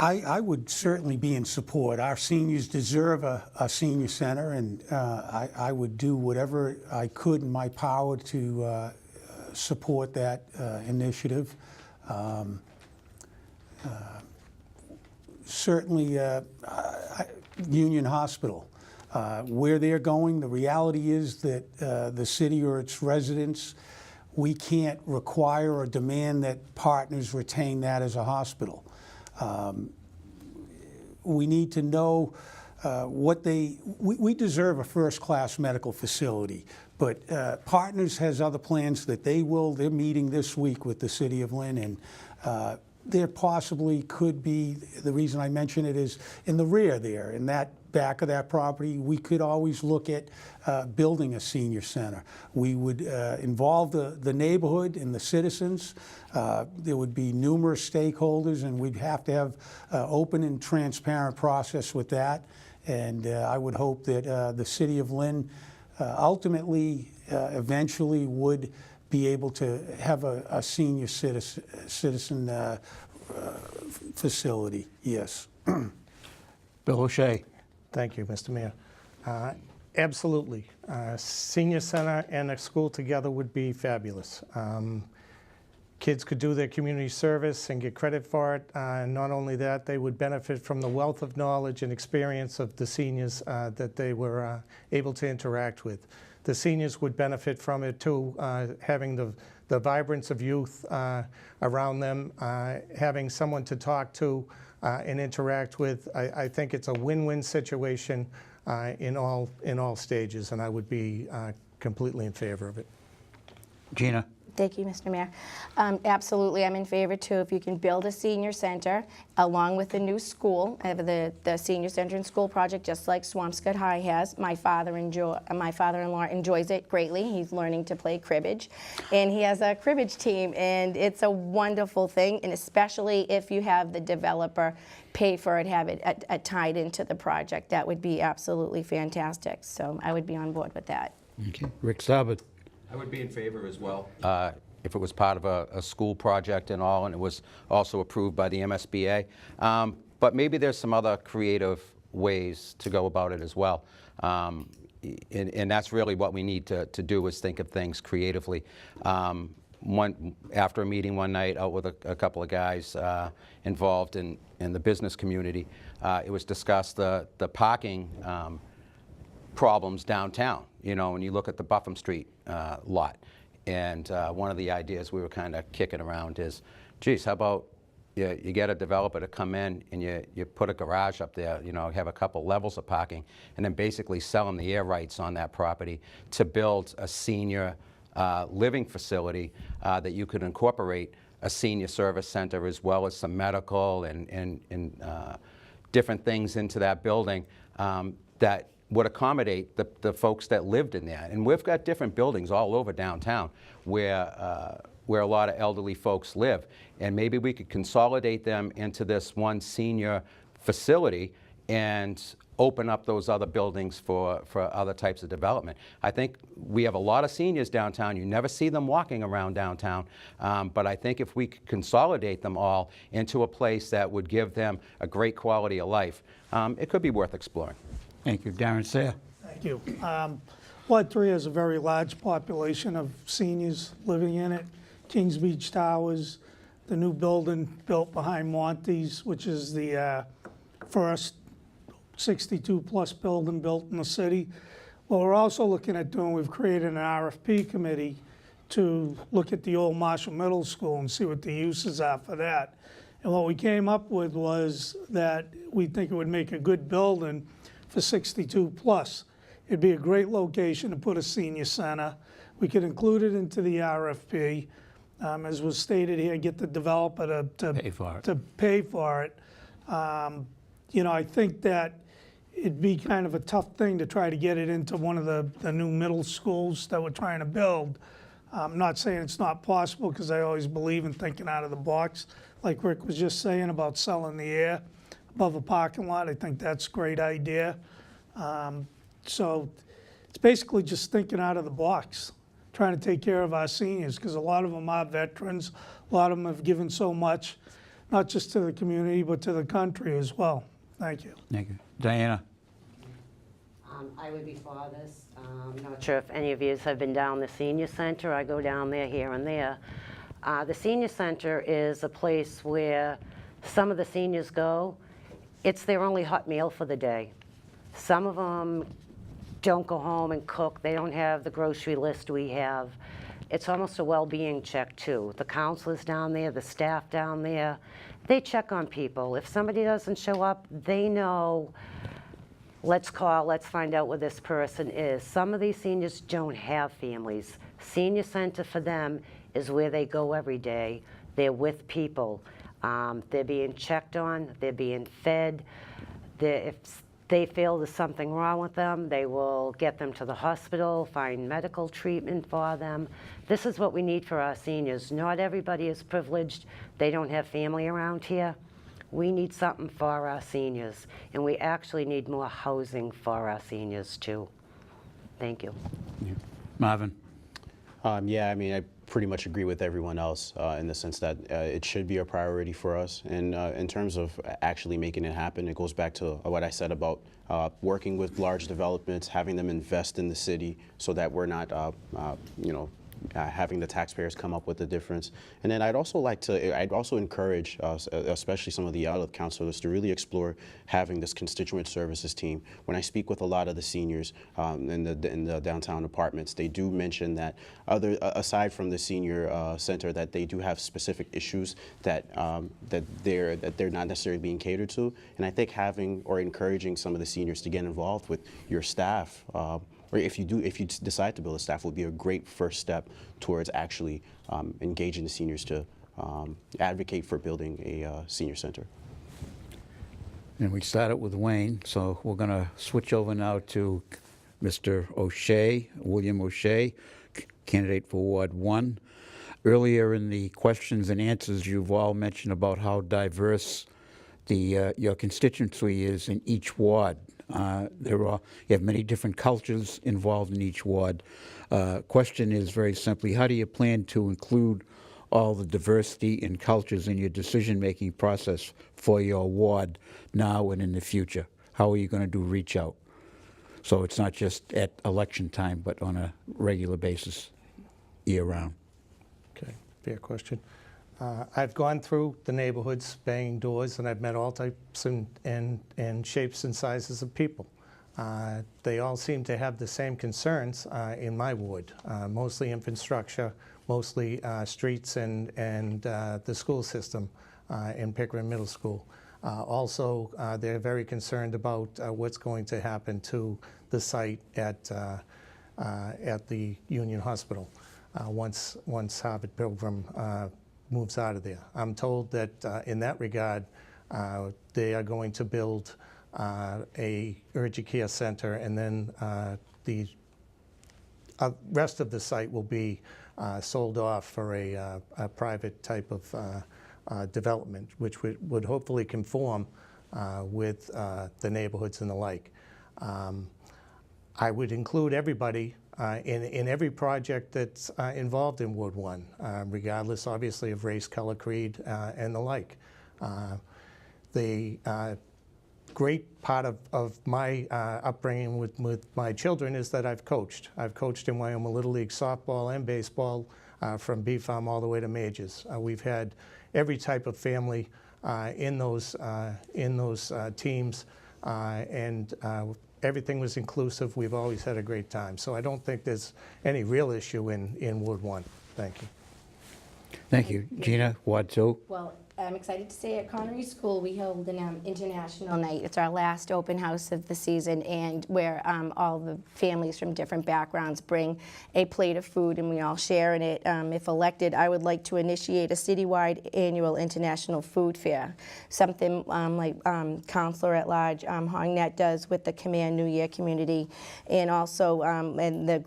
I would certainly be in support. Our seniors deserve a senior center, and I would do whatever I could in my power to support that initiative. Certainly, Union Hospital. where they're going. The reality is that the city or its residents, we can't require or demand that Partners retain that as a hospital. We need to know what we deserve a first-class medical facility, but Partners has other plans that they're meeting this week with the City of Lynn, and there possibly could be, the reason I mention it is in the rear there, in that back of that property, we could always look at building a senior center. We would involve the neighborhood and the citizens. There would be numerous stakeholders, and we'd have to have open and transparent process with that. And I would hope that the City of Lynn ultimately, eventually would be able to have a senior citizen facility, yes. Bill O'Shea. Thank you, Mr. Mayor. Absolutely. Senior center and a school together would be fabulous. Kids could do their community service and get credit for it. Not only that, they would benefit from the wealth of knowledge and experience of the seniors that they were able to interact with. The seniors would benefit from it too, having the vibrance of youth around them, having someone to talk to and interact with. I think it's a win-win situation in all stages, and I would be completely in favor of it. Gina. Thank you, Mr. Mayor. Absolutely, I'm in favor too. If you can build a senior center along with the new school, the senior center and school project, just like Swampscott High has. My father-in-law enjoys it greatly. He's learning to play cribbage, and he has a cribbage team, and it's a wonderful thing. And especially if you have the developer pay for it, have it tied into the project, that would be absolutely fantastic. So I would be on board with that. Okay. Rick Sabat. I would be in favor as well. If it was part of a school project and all, and it was also approved by the MSBA. But maybe there's some other creative ways to go about it as well. And that's really what we need to do, is think of things creatively. After a meeting one night out with a couple of guys involved in the business community, it was discussed the parking problems downtown. You know, when you look at the Buffum Street lot, and one of the ideas we were kind of kicking around is, geez, how about you get a developer to come in and you put a garage up there, you know, have a couple levels of parking, and then basically sell them the air rights on that property to build a senior living facility that you could incorporate a senior service center as well as some medical and different things into that building that would accommodate the folks that lived in there. And we've got different buildings all over downtown where a lot of elderly folks live. And maybe we could consolidate them into this one senior facility and open up those other buildings for other types of development. I think we have a lot of seniors downtown. You never see them walking around downtown. But I think if we could consolidate them all into a place that would give them a great quality of life, it could be worth exploring. Thank you. Darren Sayre. Thank you. Ward 3 has a very large population of seniors living in it. Kings Beach Towers, the new building built behind Monty's, which is the first 62-plus building built in the city. What we're also looking at doing, we've created an RFP committee to look at the old Marshall Middle School and see what the uses are for that. And what we came up with was that we think it would make a good building for 62 plus. It'd be a great location to put a senior center. We could include it into the RFP. As was stated here, get the developer to pay for it. You know, I think that it'd be kind of a tough thing to try to get it into one of the new middle schools that we're trying to build. I'm not saying it's not possible, because I always believe in thinking out of the box. Like Rick was just saying about selling the air above a parking lot, I think that's a great idea. So it's basically just thinking out of the box, trying to take care of our seniors, because a lot of them are veterans. A lot of them have given so much, not just to the community, but to the country as well. Thank you. Thank you. Diana. I would be for this. I'm not sure if any of you have been down the senior center. I go down there here and there. The senior center is a place where some of the seniors go. It's their only hot meal for the day. Some of them don't go home and cook. They don't have the grocery list we have. It's almost a well-being check too. The counselors down there, the staff down there, they check on people. If somebody doesn't show up, they know, let's call, let's find out where this person is. Some of these seniors don't have families. Senior center for them is where they go every day. They're with people. They're being checked on, they're being fed. If they feel there's something wrong with them, they will get them to the hospital, find medical treatment for them. This is what we need for our seniors. Not everybody is privileged. They don't have family around here. We need something for our seniors, and we actually need more housing for our seniors too. Thank you. Yeah. Marvin? Yeah, I mean, I pretty much agree with everyone else in the sense that it should be a priority for us. And in terms of actually making it happen, it goes back to what I said about working with large developments, having them invest in the city so that we're not, having the taxpayers come up with the difference. And then I'd also encourage, especially some of the other councilors, to really explore having this constituent services team. When I speak with a lot of the seniors in the downtown apartments, they do mention that aside from the senior center, that they do have specific issues that they're not necessarily being catered to. And I think having or encouraging some of the seniors to get involved with your staff, or if you decide to build a staff, will be a great first step towards actually engaging the seniors to advocate for building a senior center. And we started with Wayne, so we're going to switch over now to Mr. O'Shea, William O'Shea, candidate for Ward 1. Earlier in the questions and answers, you've all mentioned about how diverse your constituency is in each ward. You have many different cultures involved in each ward. Question is very simply, how do you plan to include all the diversity and cultures in your decision-making process for your ward now and in the future? How are you going to do reach out? So it's not just at election time, but on a regular basis, year-round. Okay, fair question. I've gone through the neighborhoods, banging doors, and I've met all types and shapes and sizes of people. They all seem to have the same concerns in my ward, mostly infrastructure, mostly streets and the school system in Pickering Middle School. Also, they're very concerned about what's going to happen to the site at the Union Hospital once Harvard Pilgrim moves out of there. I'm told that in that regard, they are going to build a urgent care center, and then the rest of the site will be sold off for a private type of development, which would hopefully conform with the neighborhoods and the like. I would include everybody in every project that's involved in Ward 1, regardless, obviously, of race, color, creed, and the like. The great part of my upbringing with my children is that I've coached. I've coached in Wyoming Little League softball and baseball from B-Farm all the way to majors. We've had every type of family in those teams, and everything was inclusive. We've always had a great time. So I don't think there's any real issue in Ward 1. Thank you. Thank you. Gina, Ward 2. Well, I'm excited to say at Connery School we held an international night. It's our last open house of the season, and where all the families from different backgrounds bring a plate of food and we all share in it. If elected, I would like to initiate a citywide annual international food fair, something like Councilor at Large Hongnet does with the Command New Year community, and also and the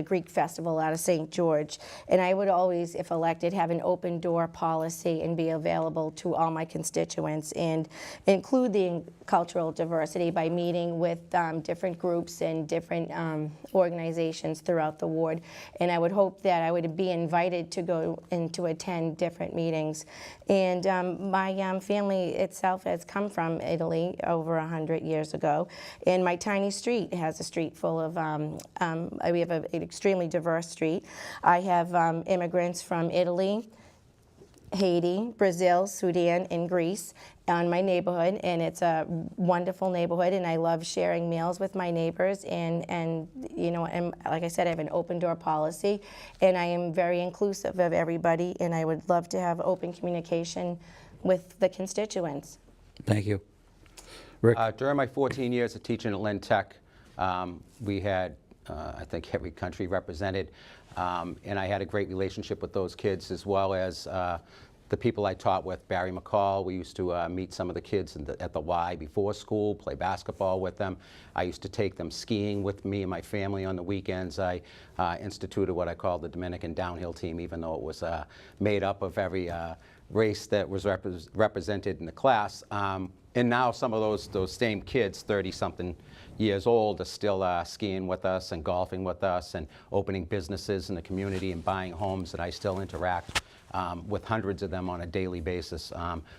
Greek Festival out of St. George. And I would always, if elected, have an open door policy and be available to all my constituents, and include the cultural diversity by meeting with different groups and different organizations throughout the ward. And I would hope that I would be invited to go and to attend different meetings. And my family itself has come from Italy over 100 years ago, and my tiny street has a street full of, we have an extremely diverse street. I have immigrants from Italy, Haiti, Brazil, Sudan, and Greece. on my neighborhood, and it's a wonderful neighborhood, and I love sharing meals with my neighbors, and you know, and like I said, I have an open door policy, and I am very inclusive of everybody, and I would love to have open communication with the constituents. Thank you. Rick? During my 14 years of teaching at Lynn Tech, we had, I think, every country represented, and I had a great relationship with those kids, as well as the people I taught with, Barry McCall. We used to meet some of the kids at the Y before school, play basketball with them. I used to take them skiing with me and my family on the weekends. I instituted what I call the Dominican downhill team, even though it was made up of every race that was represented in the class. And now some of those same kids, 30-something years old, are still skiing with us and golfing with us and opening businesses in the community and buying homes, and I still interact with hundreds of them on a daily basis.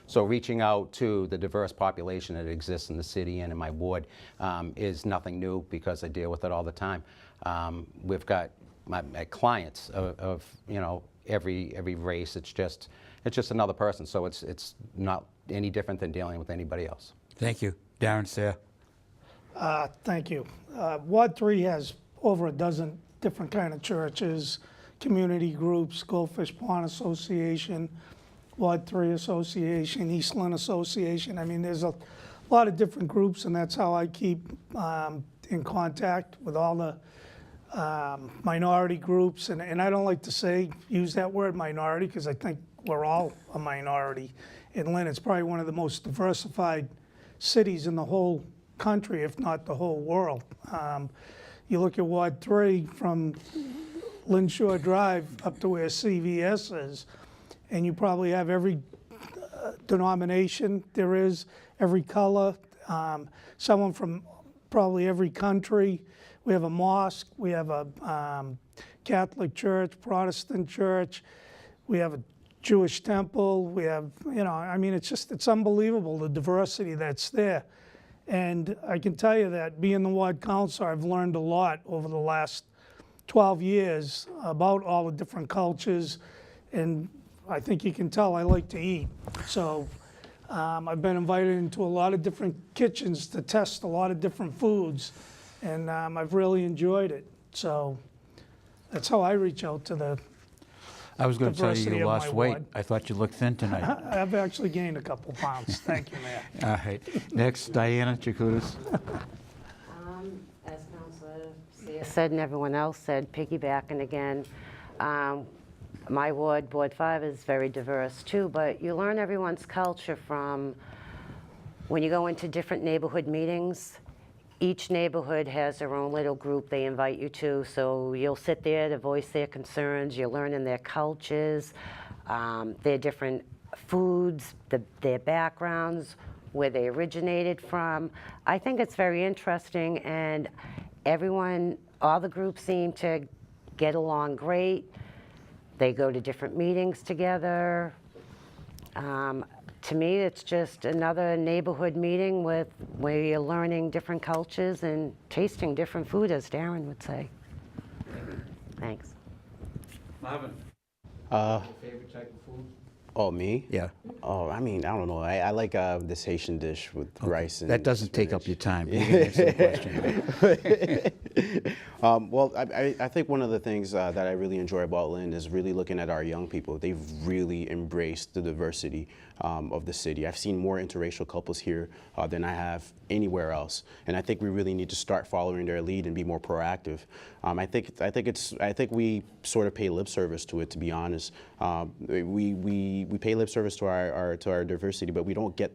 So reaching out to the diverse population that exists in the city and in my ward is nothing new, because I deal with it all the time. We've got my clients of you know, every race. It's just another person. So it's not any different than dealing with anybody else. Thank you. Darren Sayre. Thank you. Ward 3 has over a dozen different kind of churches, community groups, Goldfish Pond Association, Ward 3 Association, East Lynn Association. I mean, there's a lot of different groups, and that's how I keep in contact with all the minority groups. And I don't like to use that word minority, because I think we're all a minority. In Lynn, it's probably one of the most diversified cities in the whole country, if not the whole world. You look at Ward 3 from Lynn Shore Drive up to where CVS is, and you probably have every denomination there is, every color, someone from probably every country. We have a mosque, we have a Catholic church, Protestant church, we have a Jewish temple, we have, you know, I mean, it's unbelievable, the diversity that's there. And I can tell you that being the ward councilor, I've learned a lot over the last 12 years about all the different cultures, and I think you can tell I like to eat. So I've been invited into a lot of different kitchens to test a lot of different foods, and I've really enjoyed it. So that's how I reach out to the I was going to tell you diversity you of lost my weight. ward. I thought you looked thin tonight. I've actually gained a couple pounds. Thank you, Mayor. All right. Next, Diana Jakutis. As Councilor said and everyone else said, piggybacking again, my ward, Ward 5, is very diverse too, but you learn everyone's culture from when you go into different neighborhood meetings. Each neighborhood has their own little group they invite you to, so you'll sit there to voice their concerns. You're learning their cultures, their different foods, their backgrounds, where they originated from. I think it's very interesting, and everyone, all the groups seem to get along great. They go to different meetings together. To me, it's just another neighborhood meeting where you're learning different cultures and tasting different food, as Darren would say. Thanks. Marvin. Favorite type of food? Oh, me? Yeah. Oh, I mean, I don't know. I like this Haitian dish with rice and That doesn't take up spinach. your time. You can answer the question. Well, I think one of the things that I really enjoy about Lynn is really looking at our young people. They've really embraced the diversity of the city. I've seen more interracial couples here than I have anywhere else, and I think we really need to start following their lead and be more proactive. I think we sort of pay lip service to it, to be honest. We pay lip service to our diversity, but we don't get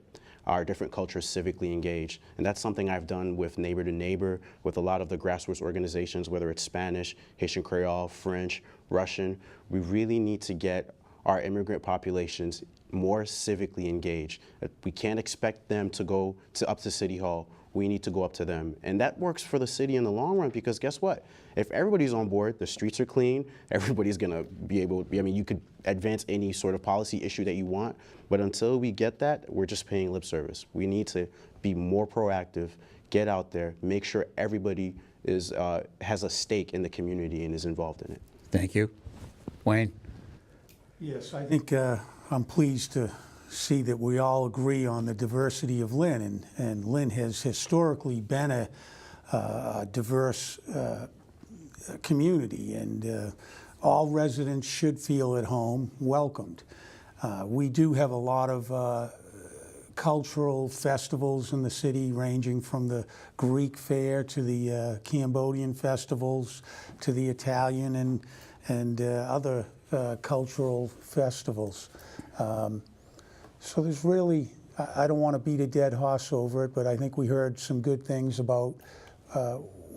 our different cultures civically engaged. And that's something I've done with Neighbor to Neighbor, with a lot of the grassroots organizations, whether it's Spanish, Haitian Creole, French, Russian. We really need to get our immigrant populations more civically engaged. We can't expect them to go up to City Hall. We need to go up to them. And that works for the city in the long run, because guess what? If everybody's on board, the streets are clean, everybody's gonna be able, I mean, you could advance any sort of policy issue that you want, but until we get that, we're just paying lip service. We need to be more proactive, get out there, make sure everybody has a stake in the community and is involved in it. Thank you. Wayne? Yes, I think I'm pleased to see that we all agree on the diversity of Lynn, and Lynn has historically been a diverse community, and all residents should feel at home, welcomed. We do have a lot of cultural festivals in the city, ranging from the Greek fair to the Cambodian festivals to the Italian and other cultural festivals. So there's really, I don't want to beat a dead horse over it, but I think we heard some good things about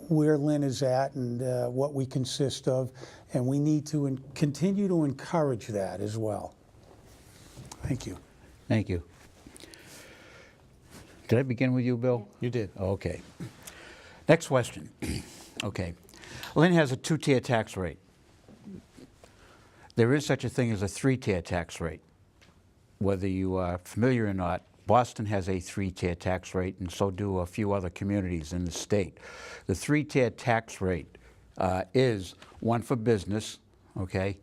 where Lynn is at and what we consist of, and we need to continue to encourage that as well. Thank you. Thank you. Did I begin with you, Bill? You did. Okay. Next question. Okay. Lynn has a two-tier tax rate. There is such a thing as a three-tier tax rate. Whether you are familiar or not, Boston has a three-tier tax rate, and so do a few other communities in the state. The three-tier tax rate is one for business, okay,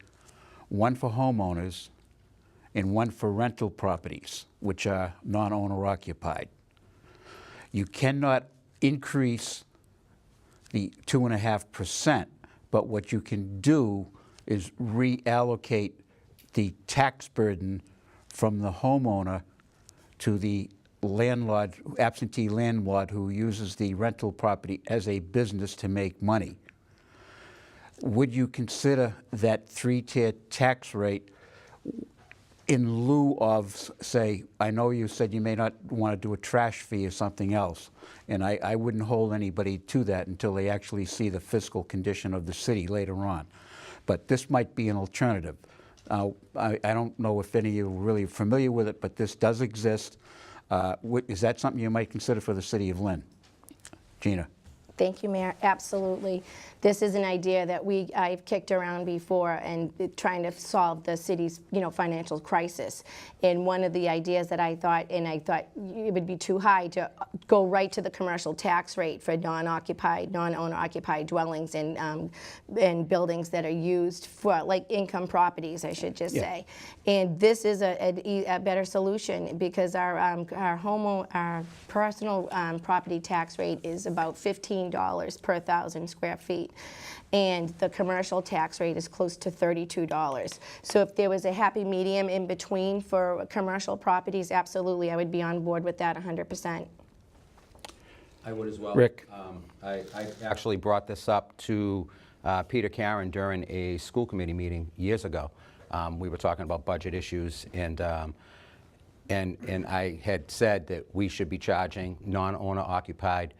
one for homeowners, and one for rental properties, which are non-owner occupied. You cannot increase the 2.5%, but what you can do is reallocate the tax burden from the homeowner to the landlord, absentee landlord who uses the rental property as a business to make money. Would you consider that three-tier tax rate in lieu of, say, I know you said you may not want to do a trash fee or something else, and I wouldn't hold anybody to that until they actually see the fiscal condition of the city later on. But this might be an alternative. I don't know if any of you are really familiar with it, but this does exist. Is that something you might consider for the city of Lynn? Gina. Thank you, Mayor. Absolutely. This is an idea that I've kicked around before and trying to solve the city's, financial crisis. And one of the ideas that I thought it would be too high to go right to the commercial tax rate for non-owner occupied dwellings and buildings that are used for, like, income properties, I should just say. And this is a better solution because our personal property tax rate is about $15 per 1,000 square feet, and the commercial tax rate is close to $32. So if there was a happy medium in between for commercial properties, absolutely, I would be on board with that 100%. I would as well. Rick. I actually brought this up to Peter Karen during a school committee meeting years ago. We were talking about budget issues, and I had said that we should be charging non-owner occupied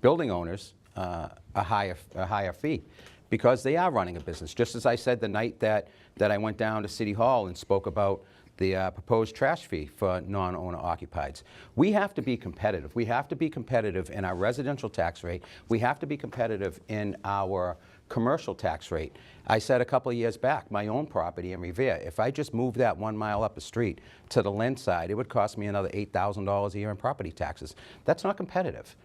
building owners a higher fee because they are running a business. Just as I said the night that I went down to City Hall and spoke about the proposed trash fee for non-owner occupieds. We have to be competitive. We have to be competitive in our residential tax rate. We have to be competitive in our commercial tax rate. I said a couple of years back, my own property in Revere, if I just moved that 1 mile up the street to the Lynn side, it would cost me another $8,000 a year in property taxes. That's not competitive.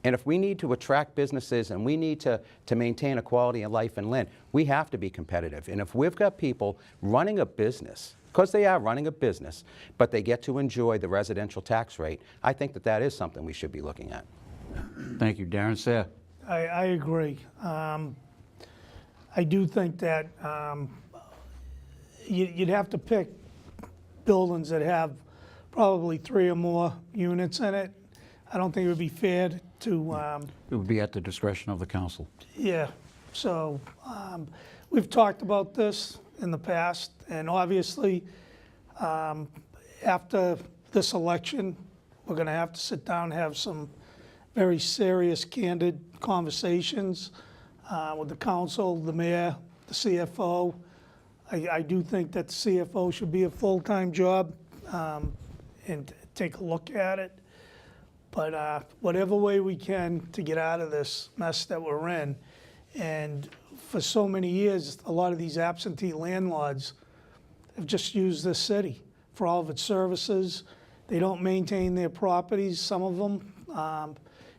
And if we need to attract businesses and we need to maintain a quality of life in Lynn, we have to be competitive. And if we've got people running a business, because they are running a business, but they get to enjoy the residential tax rate, I think that is something we should be looking at. Thank you. Darren Sayre. I agree. I do think that you'd have to pick buildings that have probably 3 or more units in it. I don't think it would be fair to... It would be at the discretion of the council. Yeah, so we've talked about this in the past, and obviously after this election, we're going to have to sit down and have some very serious, candid conversations with the council, the mayor, the CFO. I do think that the CFO should be a full-time job and take a look at it. But whatever way we can to get out of this mess that we're in. And for so many years, a lot of these absentee landlords have just used this city for all of its services. They don't maintain their properties, some of them,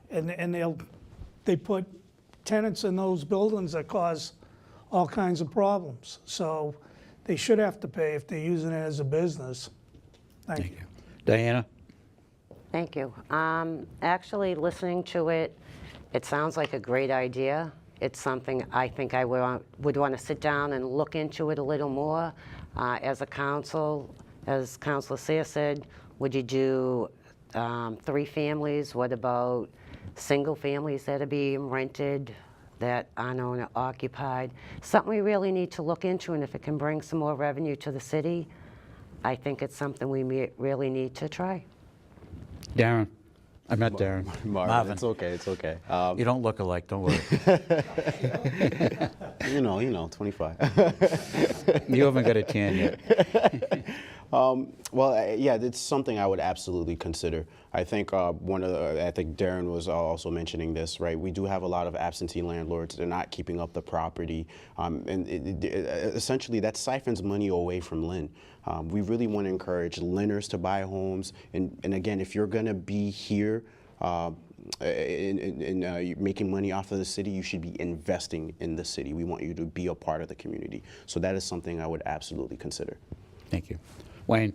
and they put tenants in those buildings that cause all kinds of problems. So they should have to pay if they're using it as a business. Thank you. Diana? Thank you. Actually, listening to it, it sounds like a great idea. It's something I think I would want to sit down and look into it a little more. As a council, as Councilor Sayre said, would you do 3 families? What about single families that are being rented that aren't owner occupied? Something we really need to look into, and if it can bring some more revenue to the city, I think it's something we really need to try. Darren? I met Darren. Marvin. It's okay, it's okay. You don't look alike, don't worry. You know, 25. You haven't got a tan yet. Well, yeah, it's something I would absolutely consider. I think I think Darren was also mentioning this, right? We do have a lot of absentee landlords. They're not keeping up the property, and essentially that siphons money away from Lynn. We really want to encourage Lynners to buy homes, and again, if you're going to be here making money off of the city, you should be investing in the city. We want you to be a part of the community. So that is something I would absolutely consider. Thank you. Wayne?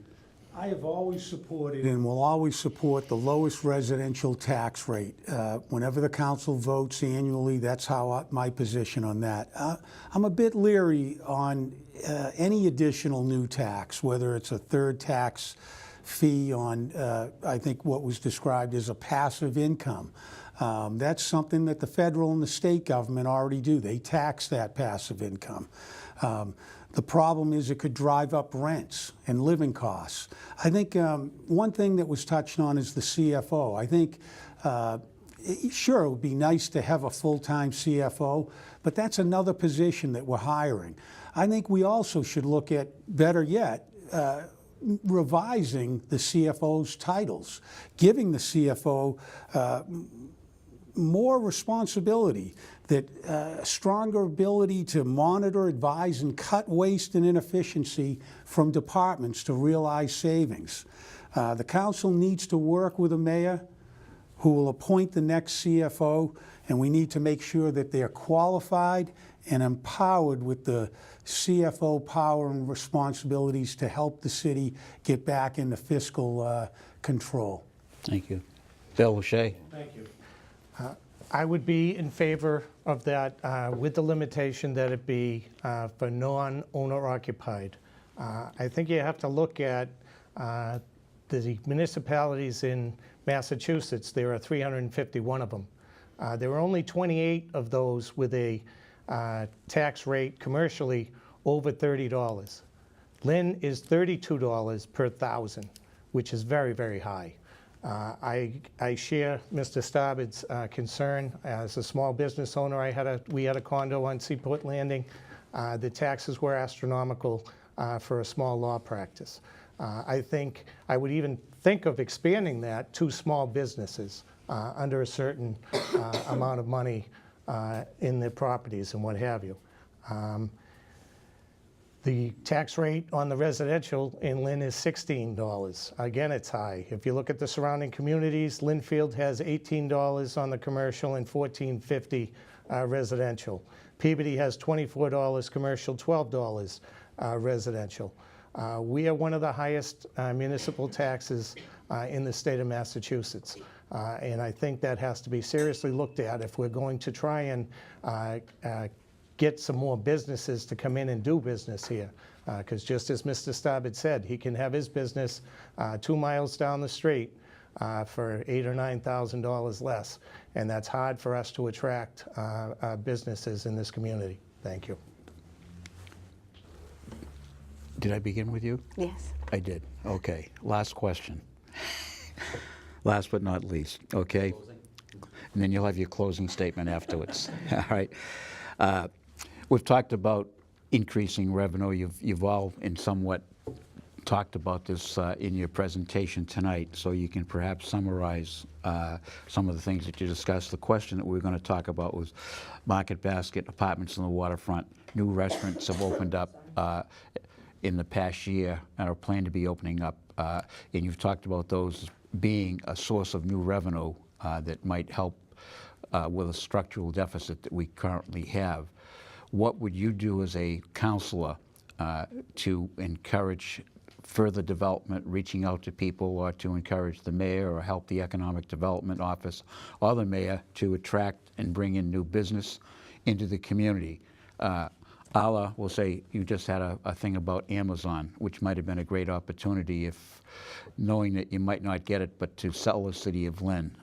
I have always supported and will always support the lowest residential tax rate. Whenever the council votes annually, that's how my position on that. I'm a bit leery on any additional new tax, whether it's a third tax fee on, I think what was described as a passive income. That's something that the federal and the state government already do. They tax that passive income. The problem is it could drive up rents and living costs. I think one thing that was touched on is the CFO. I think, sure, it would be nice to have a full-time CFO, but that's another position that we're hiring. I think we also should look at, better yet, revising the CFO's titles, giving the CFO more responsibility, that stronger ability to monitor, advise, and cut waste and inefficiency from departments to realize savings. The council needs to work with a mayor who will appoint the next CFO, and we need to make sure that they're qualified and empowered with the CFO power and responsibilities to help the city get back into fiscal control. Thank you. Bill O'Shea? Thank you. I would be in favor of that with the limitation that it be for non-owner occupied. I think you have to look at the municipalities in Massachusetts. There are 351 of them. There are only 28 of those with a tax rate commercially over $30. Lynn is $32 per thousand, which is very, very high. I share Mr. Starbitt's concern. As a small business owner, we had a condo on Seaport Landing. The taxes were astronomical for a small law practice. I think I would even think of expanding that to small businesses under a certain amount of money in their properties and what have you. The tax rate on the residential in Lynn is $16. Again, it's high. If you look at the surrounding communities, Lynnfield has $18 on the commercial and $14.50 residential. Peabody has $24 commercial, $12 residential. We are one of the highest municipal taxes in the state of Massachusetts. And I think that has to be seriously looked at if we're going to try and get some more businesses to come in and do business here. Because just as Mr. Starbitt said, he can have his business 2 miles down the street for $8,000 or $9,000 less. And that's hard for us to attract businesses in this community. Thank you. Did I begin with you? Yes. I did. Okay. Last question. Last but not least. Okay. And then you'll have your closing statement afterwards. All right. We've talked about increasing revenue. You've all in somewhat talked about this in your presentation tonight, so you can perhaps summarize some of the things that you discussed. The question that we were going to talk about was market basket, apartments on the waterfront. New restaurants have opened up in the past year and are planned to be opening up, and you've talked about those being a source of new revenue that might help with a structural deficit that we currently have. What would you do as a councilor to encourage further development, reaching out to people, or to encourage the mayor or help the Economic Development Office or the mayor to attract and bring in new business into the community. Ala will say you just had a thing about Amazon, which might have been a great opportunity if knowing that you might not get it, but to sell the city of Lynn.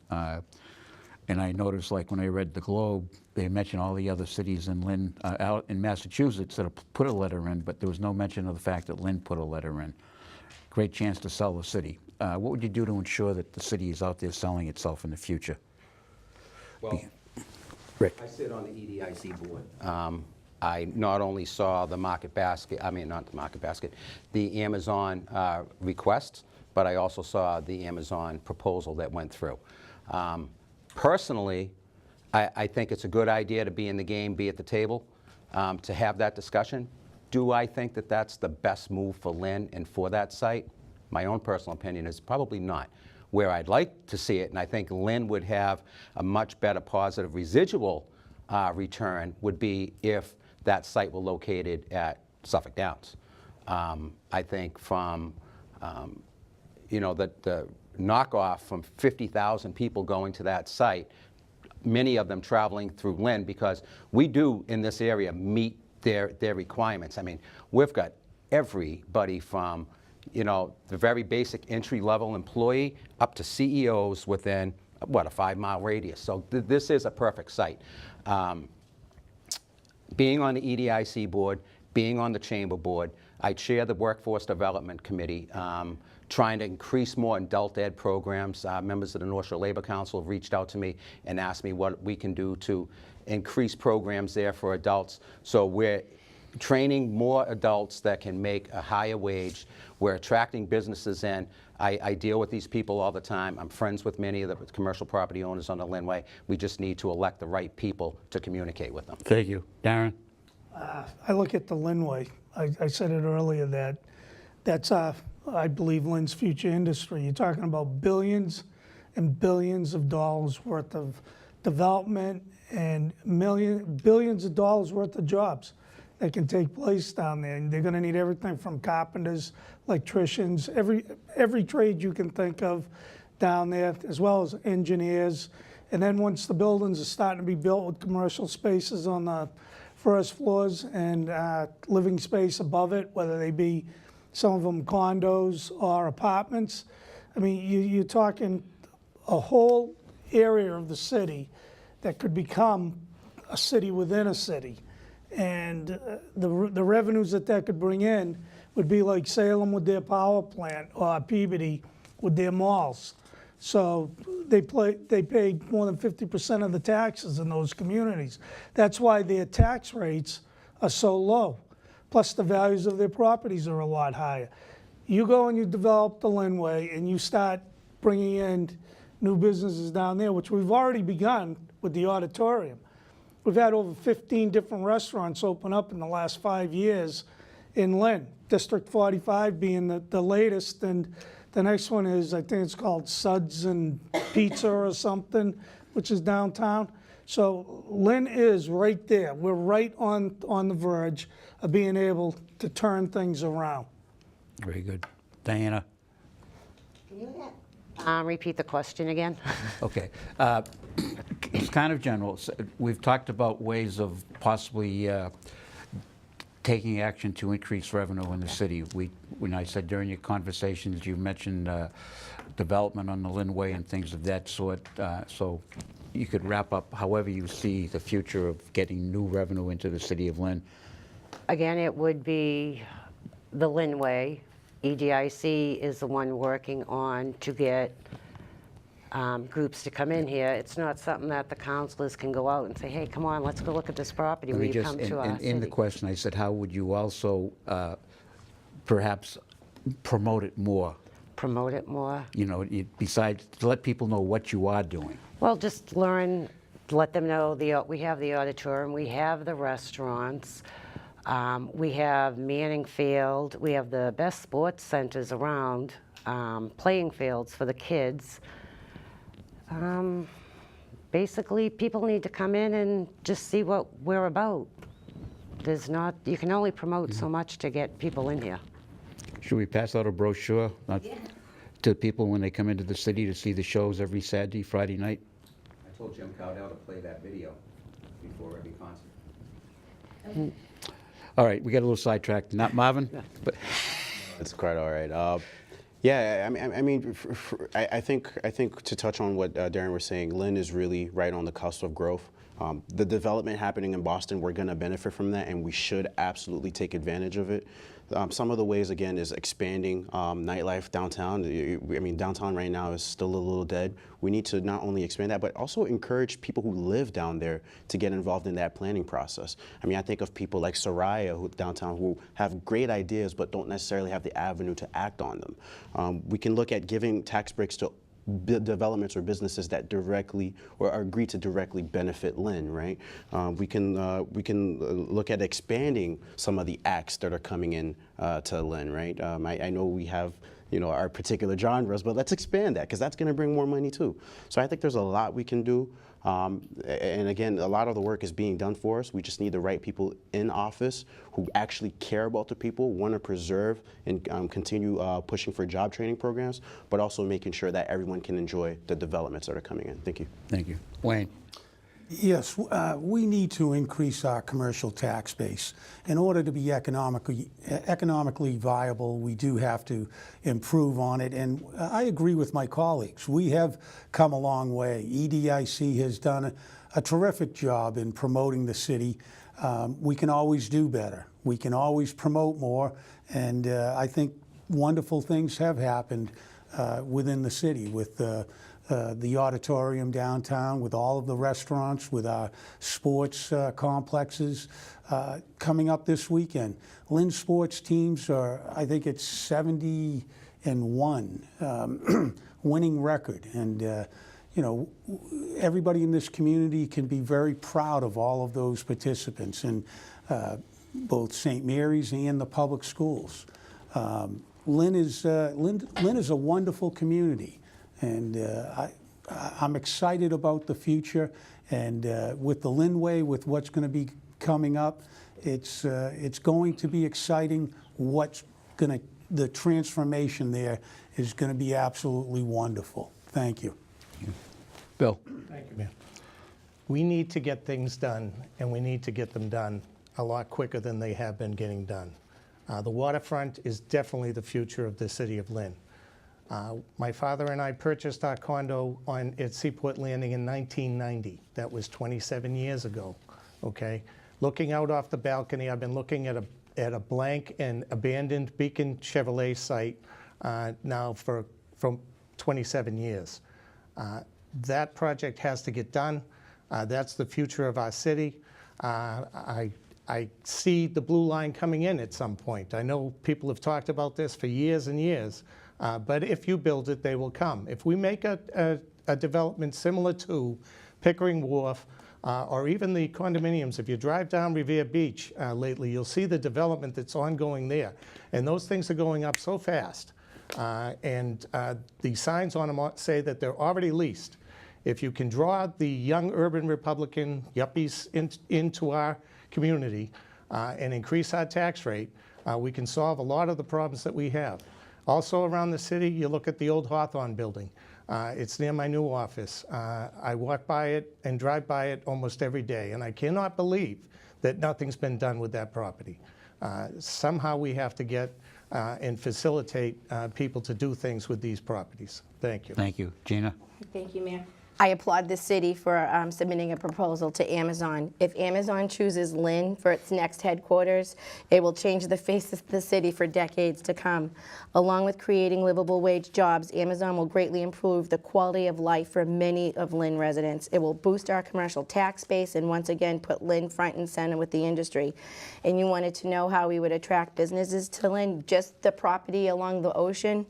And I noticed, like when I read the Globe, they mentioned all the other cities in Lynn, out in Massachusetts that have put a letter in, but there was no mention of the fact that Lynn put a letter in. Great chance to sell the city. What would you do to ensure that the city is out there selling itself in the future? Well, Rick. I sit on the EDIC board. I not only saw the market basket, not the market basket, the Amazon request, but I also saw the Amazon proposal that went through. Personally, I think it's a good idea to be in the game, be at the table, to have that discussion. Do I think that that's the best move for Lynn and for that site? My own personal opinion is probably not. Where I'd like to see it, and I think Lynn would have a much better positive residual return, would be if that site were located at Suffolk Downs. I think from, the knockoff from 50,000 people going to that site, many of them traveling through Lynn, because we do in this area meet their requirements. I mean, we've got everybody from, the very basic entry-level employee up to CEOs within, a 5-mile radius. So this is a perfect site. Being on the EDIC board, being on the chamber board, I chair the Workforce Development Committee, trying to increase more adult ed programs. Members of the North Shore Labor Council have reached out to me and asked me what we can do to increase programs there for adults. So we're training more adults that can make a higher wage. We're attracting businesses in. I deal with these people all the time. I'm friends with many of the commercial property owners on the Lynnway. We just need to elect the right people to communicate with them. Thank you. Darren? I look at the Lynnway. I said it earlier that's I believe Lynn's future industry. You're talking about billions and billions of dollars worth of development and billions of dollars worth of jobs that can take place down there. And they're going to need everything from carpenters, electricians, every trade you can think of down there, as well as engineers. And then once the buildings are starting to be built with commercial spaces on the first floors and living space above it, whether they be some of them condos or apartments, I mean, you're talking a whole area of the city that could become a city within a city. And the revenues that could bring in would be like Salem with their power plant or Peabody with their malls. So they pay more than 50% of the taxes in those communities. That's why their tax rates are so low. Plus the values of their properties are a lot higher. You go and you develop the Lynnway and you start bringing in new businesses down there, which we've already begun with the auditorium. We've had over 15 different restaurants open up in the last 5 years in Lynn, District 45 being the latest, and the next one is, I think it's called Suds and Pizza or something, which is downtown. So Lynn is right there. We're right on the verge of being able to turn things around. Very good. Diana? Can you repeat the question again? Okay. It's kind of general. We've talked about ways of possibly taking action to increase revenue in the city. When I said during your conversations, you mentioned development on the Lynnway and things of that sort. So you could wrap up however you see the future of getting new revenue into the city of Lynn. Again, it would be the Lynnway. EDIC is the one working on to get groups to come in here. It's not something that the councilors can go out and say, hey, come on, let's go look at this property. Will you come to our city? In the question, I said, how would you also perhaps promote it more? Promote it more? You know, besides to let people know what you are doing. Well, just let them know we have the auditorium, we have the restaurants, we have Manning Field, we have the best sports centers around, playing fields for the kids. Basically, people need to come in and just see what we're about. there's not, you can only promote so much to get people in here. Should we pass out a brochure to people when they come into the city to see the shows every Saturday, Friday night? I told Jim Cowdell to play that video before every concert. All right, we got a little sidetracked. Not Marvin? But It's quite all right. Yeah, I mean, I think to touch on what Darren was saying, Lynn is really right on the cusp of growth. The development happening in Boston, we're going to benefit from that, and we should absolutely take advantage of it. Some of the ways, again, is expanding nightlife downtown. I mean, downtown right now is still a little dead. We need to not only expand that, but also encourage people who live down there to get involved in that planning process. I mean, I think of people like Soraya downtown who have great ideas but don't necessarily have the avenue to act on them. We can look at giving tax breaks to developments or businesses that directly or agree to directly benefit Lynn, right? We can look at expanding some of the acts that are coming in to Lynn, right? I know we have our particular genres, but let's expand that because that's going to bring more money too. So I think there's a lot we can do. And again, a lot of the work is being done for us. We just need the right people in office who actually care about the people, want to preserve and continue pushing for job training programs, but also making sure that everyone can enjoy the developments that are coming in. Thank you. thank you. Wayne? Yes, we need to increase our commercial tax base. In order to be economically viable, we do have to improve on it. And I agree with my colleagues. We have come a long way. EDIC has done a terrific job in promoting the city. We can always do better. We can always promote more. And I think wonderful things have happened within the city with the auditorium downtown, with all of the restaurants, with our sports complexes coming up this weekend. Lynn sports teams are, I think it's 70-1 winning record. And everybody in this community can be very proud of all of those participants in both St. Mary's and the public schools. Lynn is a wonderful community. And I'm excited about the future, and with the Lynn Way, with what's going to be coming up, it's going to be exciting. The transformation there is going to be absolutely wonderful. Thank you. Bill? Thank you, Mayor. We need to get things done, and we need to get them done a lot quicker than they have been getting done. The waterfront is definitely the future of the city of Lynn. My father and I purchased our condo at Seaport Landing in 1990. That was 27 years ago, okay? Looking out off the balcony, I've been looking at a blank and abandoned Beacon Chevrolet site now from 27 years. That project has to get done. That's the future of our city. I see the blue line coming in at some point. I know people have talked about this for years and years. But if you build it, they will come. If we make a development similar to Pickering Wharf or even the condominiums, if you drive down Revere Beach lately, you'll see the development that's ongoing there. And those things are going up so fast. And the signs on them say that they're already leased. If you can draw the young urban Republican yuppies into our community and increase our tax rate, we can solve a lot of the problems that we have. Also around the city, you look at the old Hawthorne building. It's near my new office. I walk by it and drive by it almost every day, and I cannot believe that nothing's been done with that property. Somehow we have to get and facilitate people to do things with these properties. Thank you. Thank you. Gina? Thank you, Mayor. I applaud the city for submitting a proposal to Amazon. If Amazon chooses Lynn for its next headquarters, it will change the face of the city for decades to come. Along with creating livable wage jobs, Amazon will greatly improve the quality of life for many of Lynn residents. It will boost our commercial tax base and once again put Lynn front and center with the industry. And you wanted to know how we would attract businesses to Lynn? Just the property along the ocean,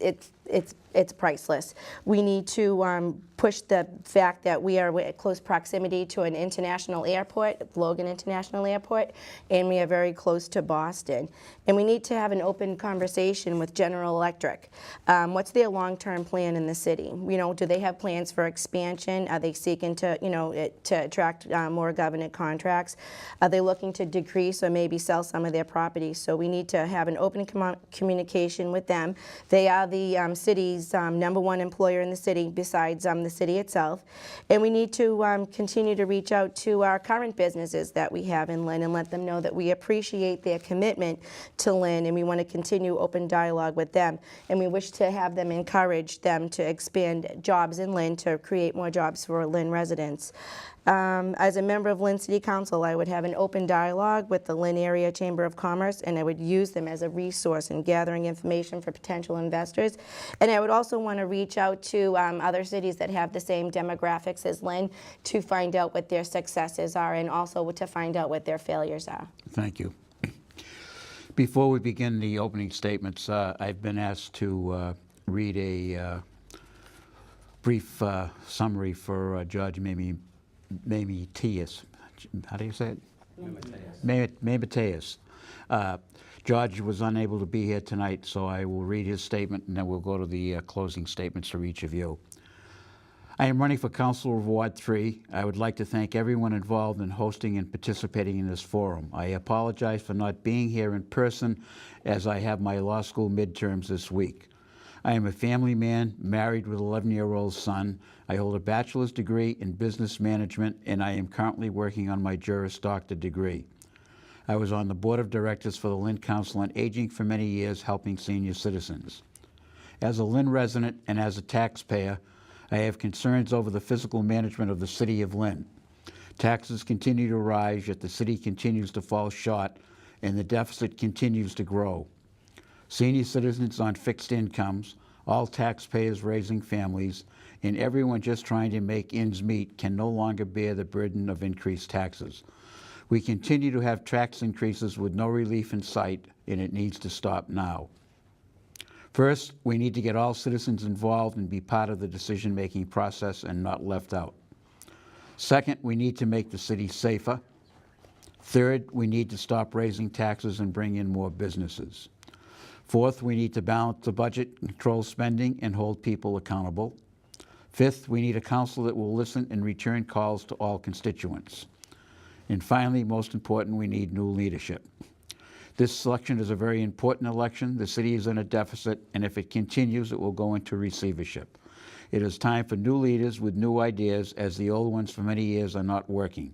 it's it's priceless. We need to push the fact that we are at close proximity to an international airport, Logan International Airport, and we are very close to Boston. And we need to have an open conversation with General Electric. What's their long-term plan in the city? You know, do they have plans for expansion? Are they seeking to, you know, to attract more government contracts? Are they looking to decrease or maybe sell some of their properties? So we need to have an open communication with them. They are the city's #1 employer in the city besides the city itself. And we need to continue to reach out to our current businesses that we have in Lynn and let them know that we appreciate their commitment to Lynn and we want to continue open dialogue with them. And we wish to have them encourage them to expand jobs in Lynn to create more jobs for Lynn residents. As a member of Lynn City Council, I would have an open dialogue with the Lynn Area Chamber of Commerce, and I would use them as a resource in gathering information for potential investors. And I would also want to reach out to other cities that have the same demographics as Lynn to find out what their successes are and also to find out what their failures are. Thank you. Before we begin the opening statements, I've been asked to read a brief summary for Judge Mamie Mateus. How do you say it? Mateus. Judge was unable to be here tonight, so I will read his statement and then we'll go to the closing statements for each of you. I am running for Councilor of Ward 3. I would like to thank everyone involved in hosting and participating in this forum. I apologize for not being here in person as I have my law school midterms this week. I am a family man, married with an 11-year-old son. I hold a bachelor's degree in business management, and I am currently working on my Juris Doctor degree. I was on the board of directors for the Lynn Council on Aging for many years, helping senior citizens. As a Lynn resident and as a taxpayer, I have concerns over the fiscal management of the city of Lynn. Taxes continue to rise, yet the city continues to fall short, and the deficit continues to grow. Senior citizens on fixed incomes, all taxpayers raising families, and everyone just trying to make ends meet can no longer bear the burden of increased taxes. We continue to have tax increases with no relief in sight, and it needs to stop now. First, we need to get all citizens involved and be part of the decision-making process and not left out. Second, we need to make the city safer. Third, we need to stop raising taxes and bring in more businesses. Fourth, we need to balance the budget, control spending, and hold people accountable. Fifth, we need a council that will listen and return calls to all constituents. And finally, most important, we need new leadership. This election is a very important election. The city is in a deficit, and if it continues, it will go into receivership. It is time for new leaders with new ideas, as the old ones for many years are not working.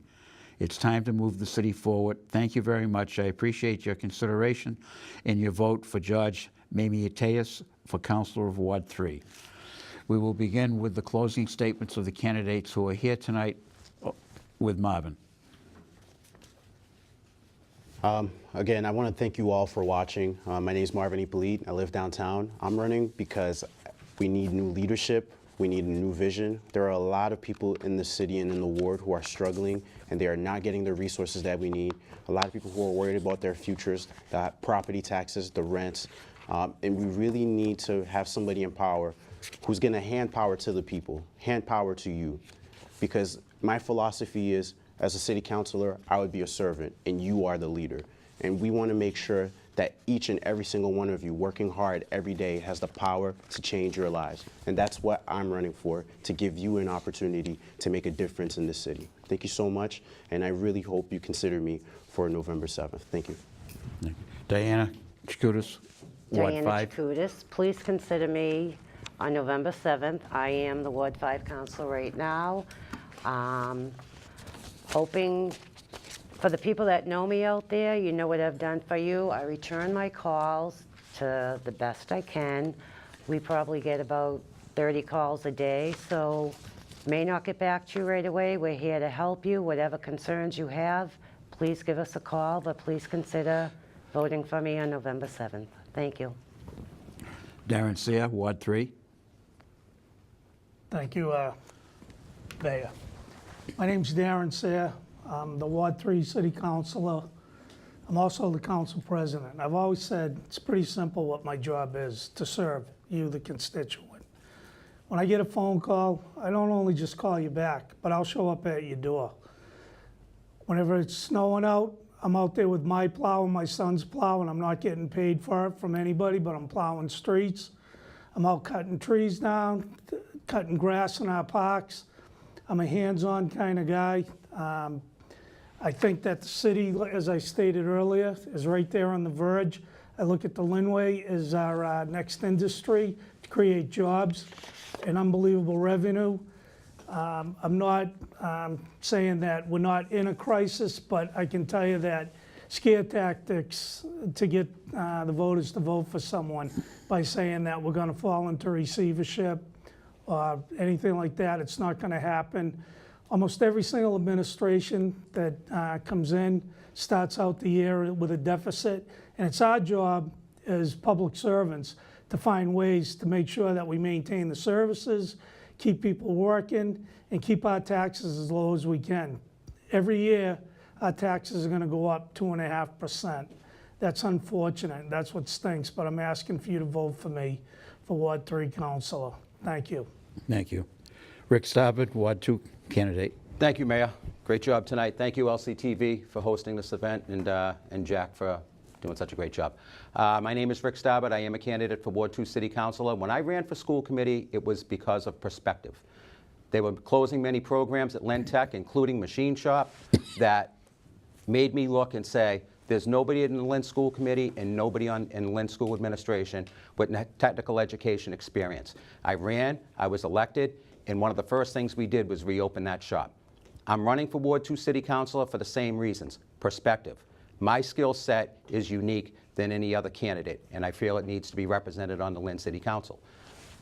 It's time to move the city forward. Thank you very much. I appreciate your consideration and your vote for Judge Mamie Mateus for Councilor of Ward 3. We will begin with the closing statements of the candidates who are here tonight with Marvin. Again, I want to thank you all for watching. My name is Marvin Ippolit. I live downtown. I'm running because we need new leadership. We need a new vision. There are a lot of people in the city and in the ward who are struggling, and they are not getting the resources that we need. A lot of people who are worried about their futures, the property taxes, the rents, and we really need to have somebody in power who's going to hand power to the people, hand power to you. Because my philosophy is, as a city councilor, I would be a servant, and you are the leader. And we want to make sure that each and every single one of you working hard every day has the power to change your lives. And that's what I'm running for, to give you an opportunity to make a difference in this city. Thank you so much, and I really hope you consider me for November 7th. Thank you. Diana Chakoudas, Ward 5. Diana Chakoudas, please consider me on November 7th. I am the Ward 5 councilor right now. Hoping for the people that know me out there, you know what I've done for you. I return my calls to the best I can. We probably get about 30 calls a day, so may not get back to you right away. We're here to help you. Whatever concerns you have, please give us a call, but please consider voting for me on November 7th. Thank you. Darren Sear, Ward 3. Thank you, Mayor. My name's Darren Sear. I'm the Ward 3 City Councilor. I'm also the Council President. I've always said it's pretty simple what my job is, to serve you, the constituent. When I get a phone call, I don't only just call you back, but I'll show up at your door. Whenever it's snowing out, I'm out there with my plow and my son's plow, and I'm not getting paid for it from anybody, but I'm plowing streets. I'm out cutting trees down, cutting grass in our parks. I'm a hands-on kind of guy. I think that the city, as I stated earlier, is right there on the verge. I look at the Lynnway as our next industry to create jobs and unbelievable revenue. I'm not saying that we're not in a crisis, but I can tell you that scare tactics to get the voters to vote for someone by saying that we're going to fall into receivership or anything like that, it's not going to happen. Almost every single administration that comes in starts out the year with a deficit, and it's our job as public servants to find ways to make sure that we maintain the services, keep people working, and keep our taxes as low as we can. Every year, our taxes are going to go up 2.5%. That's unfortunate. That's what stinks, but I'm asking for you to vote for me for Ward 3 Councilor. Thank you. Thank you. Rick Starboard, Ward 2 candidate. Thank you, Mayor. Great job tonight. Thank you, LCTV, for hosting this event, and Jack for doing such a great job. My name is Rick Starboard. I am a candidate for Ward 2 City Councilor. When I ran for school committee, it was because of perspective. They were closing many programs at Lynn Tech, including Machine Shop, that made me look and say, there's nobody in the Lynn School Committee and nobody in Lynn School Administration with technical education experience. I ran, I was elected, and one of the first things we did was reopen that shop. I'm running for Ward 2 City Councilor for the same reasons, perspective. My skill set is unique than any other candidate, and I feel it needs to be represented on the Lynn City Council.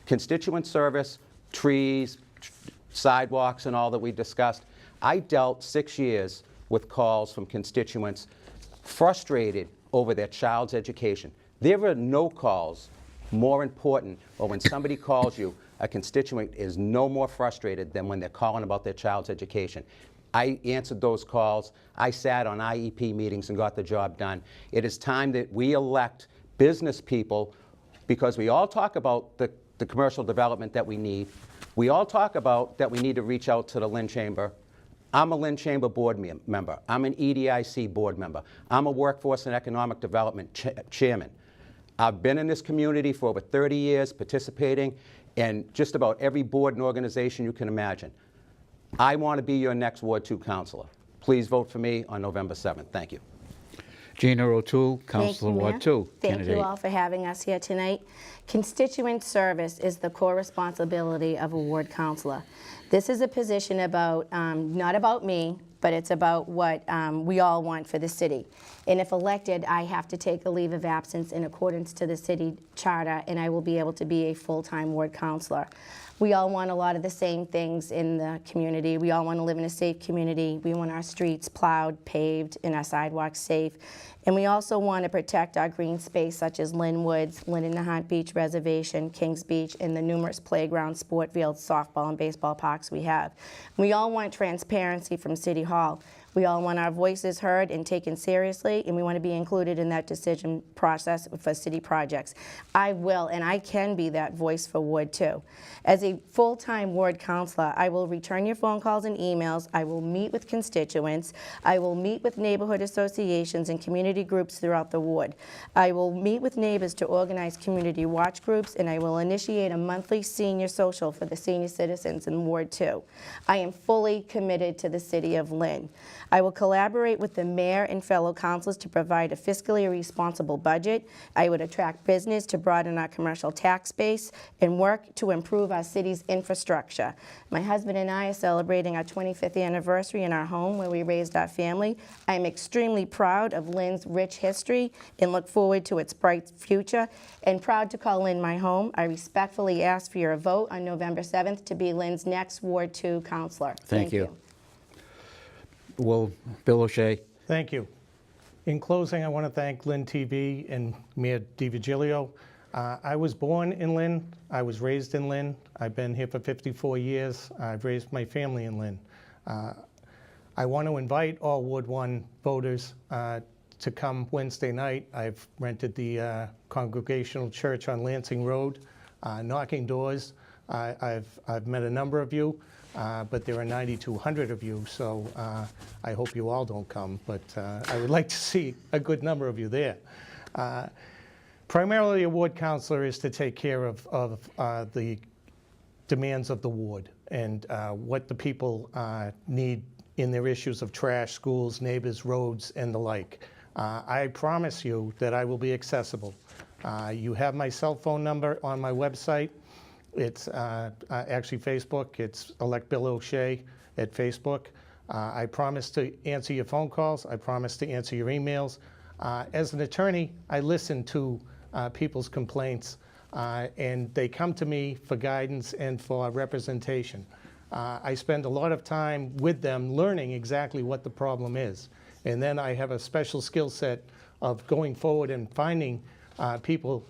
Constituent service, trees, sidewalks, and all that we discussed. I dealt 6 years with calls from constituents frustrated over their child's education. There are no calls more important, or when somebody calls you, a constituent is no more frustrated than when they're calling about their child's education. I answered those calls. I sat on IEP meetings and got the job done. It is time that we elect business people, because we all talk about the commercial development that we need. We all talk about that we need to reach out to the Lynn Chamber. I'm a Lynn Chamber board member. I'm an EDIC board member. I'm a Workforce and Economic Development chairman. I've been in this community for over 30 years, participating in just about every board and organization you can imagine. I want to be your next Ward 2 councilor. Please vote for me on November 7th. Thank you. Gina O'Toole, Councilor, Ward 2 Thank you all for having us here tonight. Constituent service is the core responsibility of a ward councilor. This is a position about, not about me, but it's about what we all want for the city. And if elected, I have to take a leave of absence in accordance to the city charter, and I will be able to be a full-time ward councilor. We all want a lot of the same things in the community. We all want to live in a safe community. We want our streets plowed, paved, and our sidewalks safe. And we also want to protect our green space, such as Lynn Woods, Lynn and Nahant Beach Reservation, Kings Beach, and the numerous playgrounds, sport fields, softball, and baseball parks we have. We all want transparency from City Hall. We all want our voices heard and taken seriously, and we want to be included in that decision process for city projects. I will, and I can be that voice for Ward 2. As a full-time ward councilor, I will return your phone calls and emails. I will meet with constituents. I will meet with neighborhood associations and community groups throughout the ward. I will meet with neighbors to organize community watch groups, and I will initiate a monthly senior social for the senior citizens in Ward 2. I am fully committed to the city of Lynn. I will collaborate with the mayor and fellow councilors to provide a fiscally responsible budget. I would attract business to broaden our commercial tax base and work to improve our city's infrastructure. My husband and I are celebrating our 25th anniversary in our home where we raised our family. I'm extremely proud of Lynn's rich history and look forward to its bright future, and proud to call Lynn my home. I respectfully ask for your vote on November 7th to be Lynn's next Ward 2 councilor. Thank you. Bill O'Shea. Thank you. In closing, I want to thank Lynn TV and Mayor DiVigilio. I was born in Lynn. I was raised in Lynn. I've been here for 54 years. I've raised my family in Lynn. I want to invite all Ward 1 voters to come Wednesday night. I've rented the Congregational Church on Lansing Road. knocking doors. I've met a number of you, but there are 9,200 of you, so I hope you all don't come, but I would like to see a good number of you there. Primarily, a ward councillor is to take care of the demands of the ward and what the people need in their issues of trash, schools, neighbors, roads, and the like. I promise you that I will be accessible. You have my cell phone number on my website. It's actually Facebook. It's Elect Bill O'Shea at Facebook. I promise to answer your phone calls. I promise to answer your emails. As an attorney, I listen to people's complaints, and they come to me for guidance and for representation. I spend a lot of time with them learning exactly what the problem is. And then I have a special skill set of going forward and finding people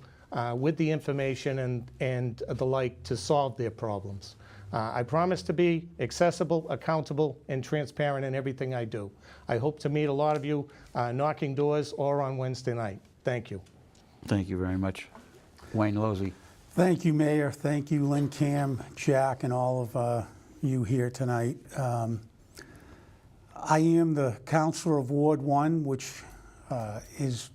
with the information and the like to solve their problems. I promise to be accessible, accountable, and transparent in everything I do. I hope to meet a lot of you knocking doors or on Wednesday night. Thank you. Thank you very much. Wayne Losey. Thank you, Mayor. Thank you, Lynn, Cam, Jack, and all of you here tonight. I am the Councilor of Ward 1, which is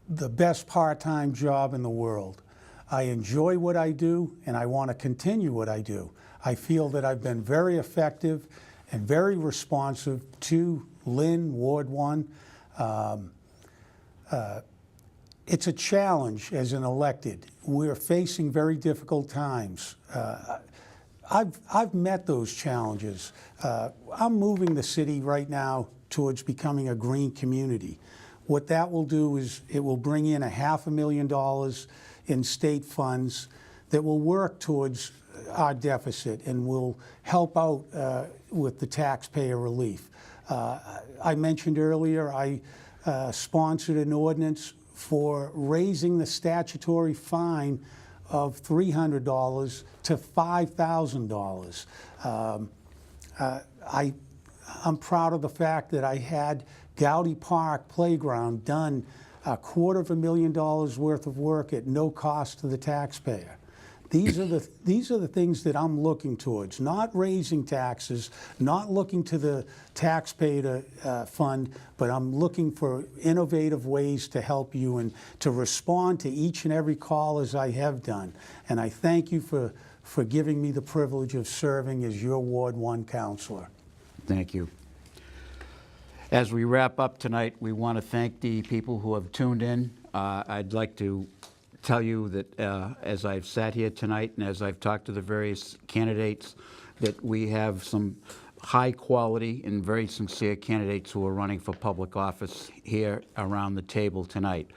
the best part-time job in the world. I enjoy what I do, and I want to continue what I do. I feel that I've been very effective and very responsive to Lynn, Ward 1. It's a challenge as an elected. We're facing very difficult times. I've met those challenges. I'm moving the city right now towards becoming a green community. What that will do is it will bring in $500,000 in state funds that will work towards our deficit and will help out with the taxpayer relief. I mentioned earlier I sponsored an ordinance for raising the statutory fine of $300 to $5,000. I'm proud of the fact that I had Gowdy Park Playground done $250,000 worth of work at no cost to the taxpayer. These are the things that I'm looking towards, not raising taxes, not looking to the taxpayer fund, but I'm looking for innovative ways to help you and to respond to each and every call as I have done. And I thank you for giving me the privilege of serving as your Ward 1 councilor. Thank you. As we wrap up tonight, we want to thank the people who have tuned in. I'd like to tell you that as I've sat here tonight and as I've talked to the various candidates, that we have some high quality and very sincere candidates who are running for public office here around the table tonight.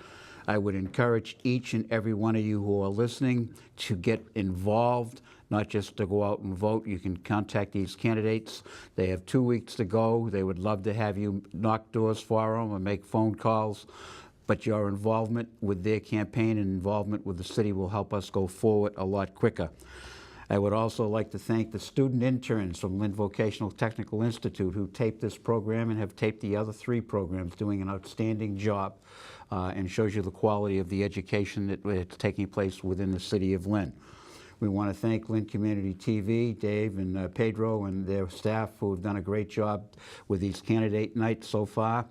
I would encourage each and every one of you who are listening to get involved, not just to go out and vote. You can contact these candidates. They have 2 weeks to go. They would love to have you knock doors for them or make phone calls. But your involvement with their campaign and involvement with the city will help us go forward a lot quicker. I would also like to thank the student interns from Lynn Vocational Technical Institute who taped this program and have taped the other 3 programs, doing an outstanding job and shows you the quality of the education that is taking place within the city of Lynn. We want to thank Lynn Community TV, Dave and Pedro and their staff who have done a great job with these candidate nights so far.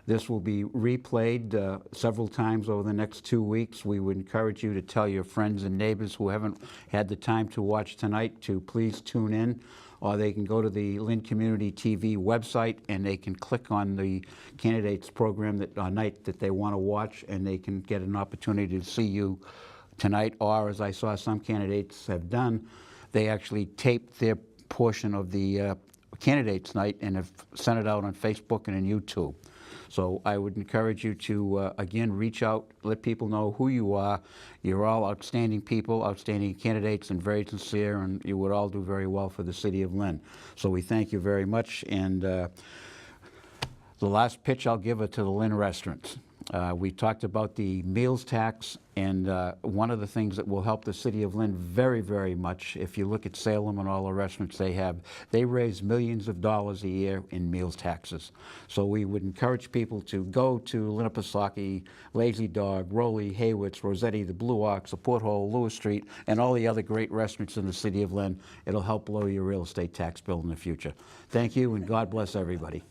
This will be replayed several times over the next 2 weeks. We would encourage you to tell your friends and neighbors who haven't had the time to watch tonight to please tune in, or they can go to the Lynn Community TV website and they can click on the candidates program night that they want to watch, and they can get an opportunity to see you tonight. Or, as I saw some candidates have done, they actually taped their portion of the candidates night and have sent it out on Facebook and on YouTube. So I would encourage you to, again, reach out, let people know who you are. You're all outstanding people, outstanding candidates, and very sincere, and you would all do very well for the city of Lynn. So we thank you very much. And the last pitch I'll give it to the Lynn restaurants. We talked about the meals tax, and one of the things that will help the city of Lynn very, very much, if you look at Salem and all the restaurants they raise millions of dollars a year in meals taxes. So we would encourage people to go to Winnipesaukee, Lazy Dog, Rowley, Haywards, Rossetti, the Blue Ox, the Porthole, Lewis Street, and all the other great restaurants in the city of Lynn. It'll help lower your real estate tax bill in the future. Thank you, and God bless everybody.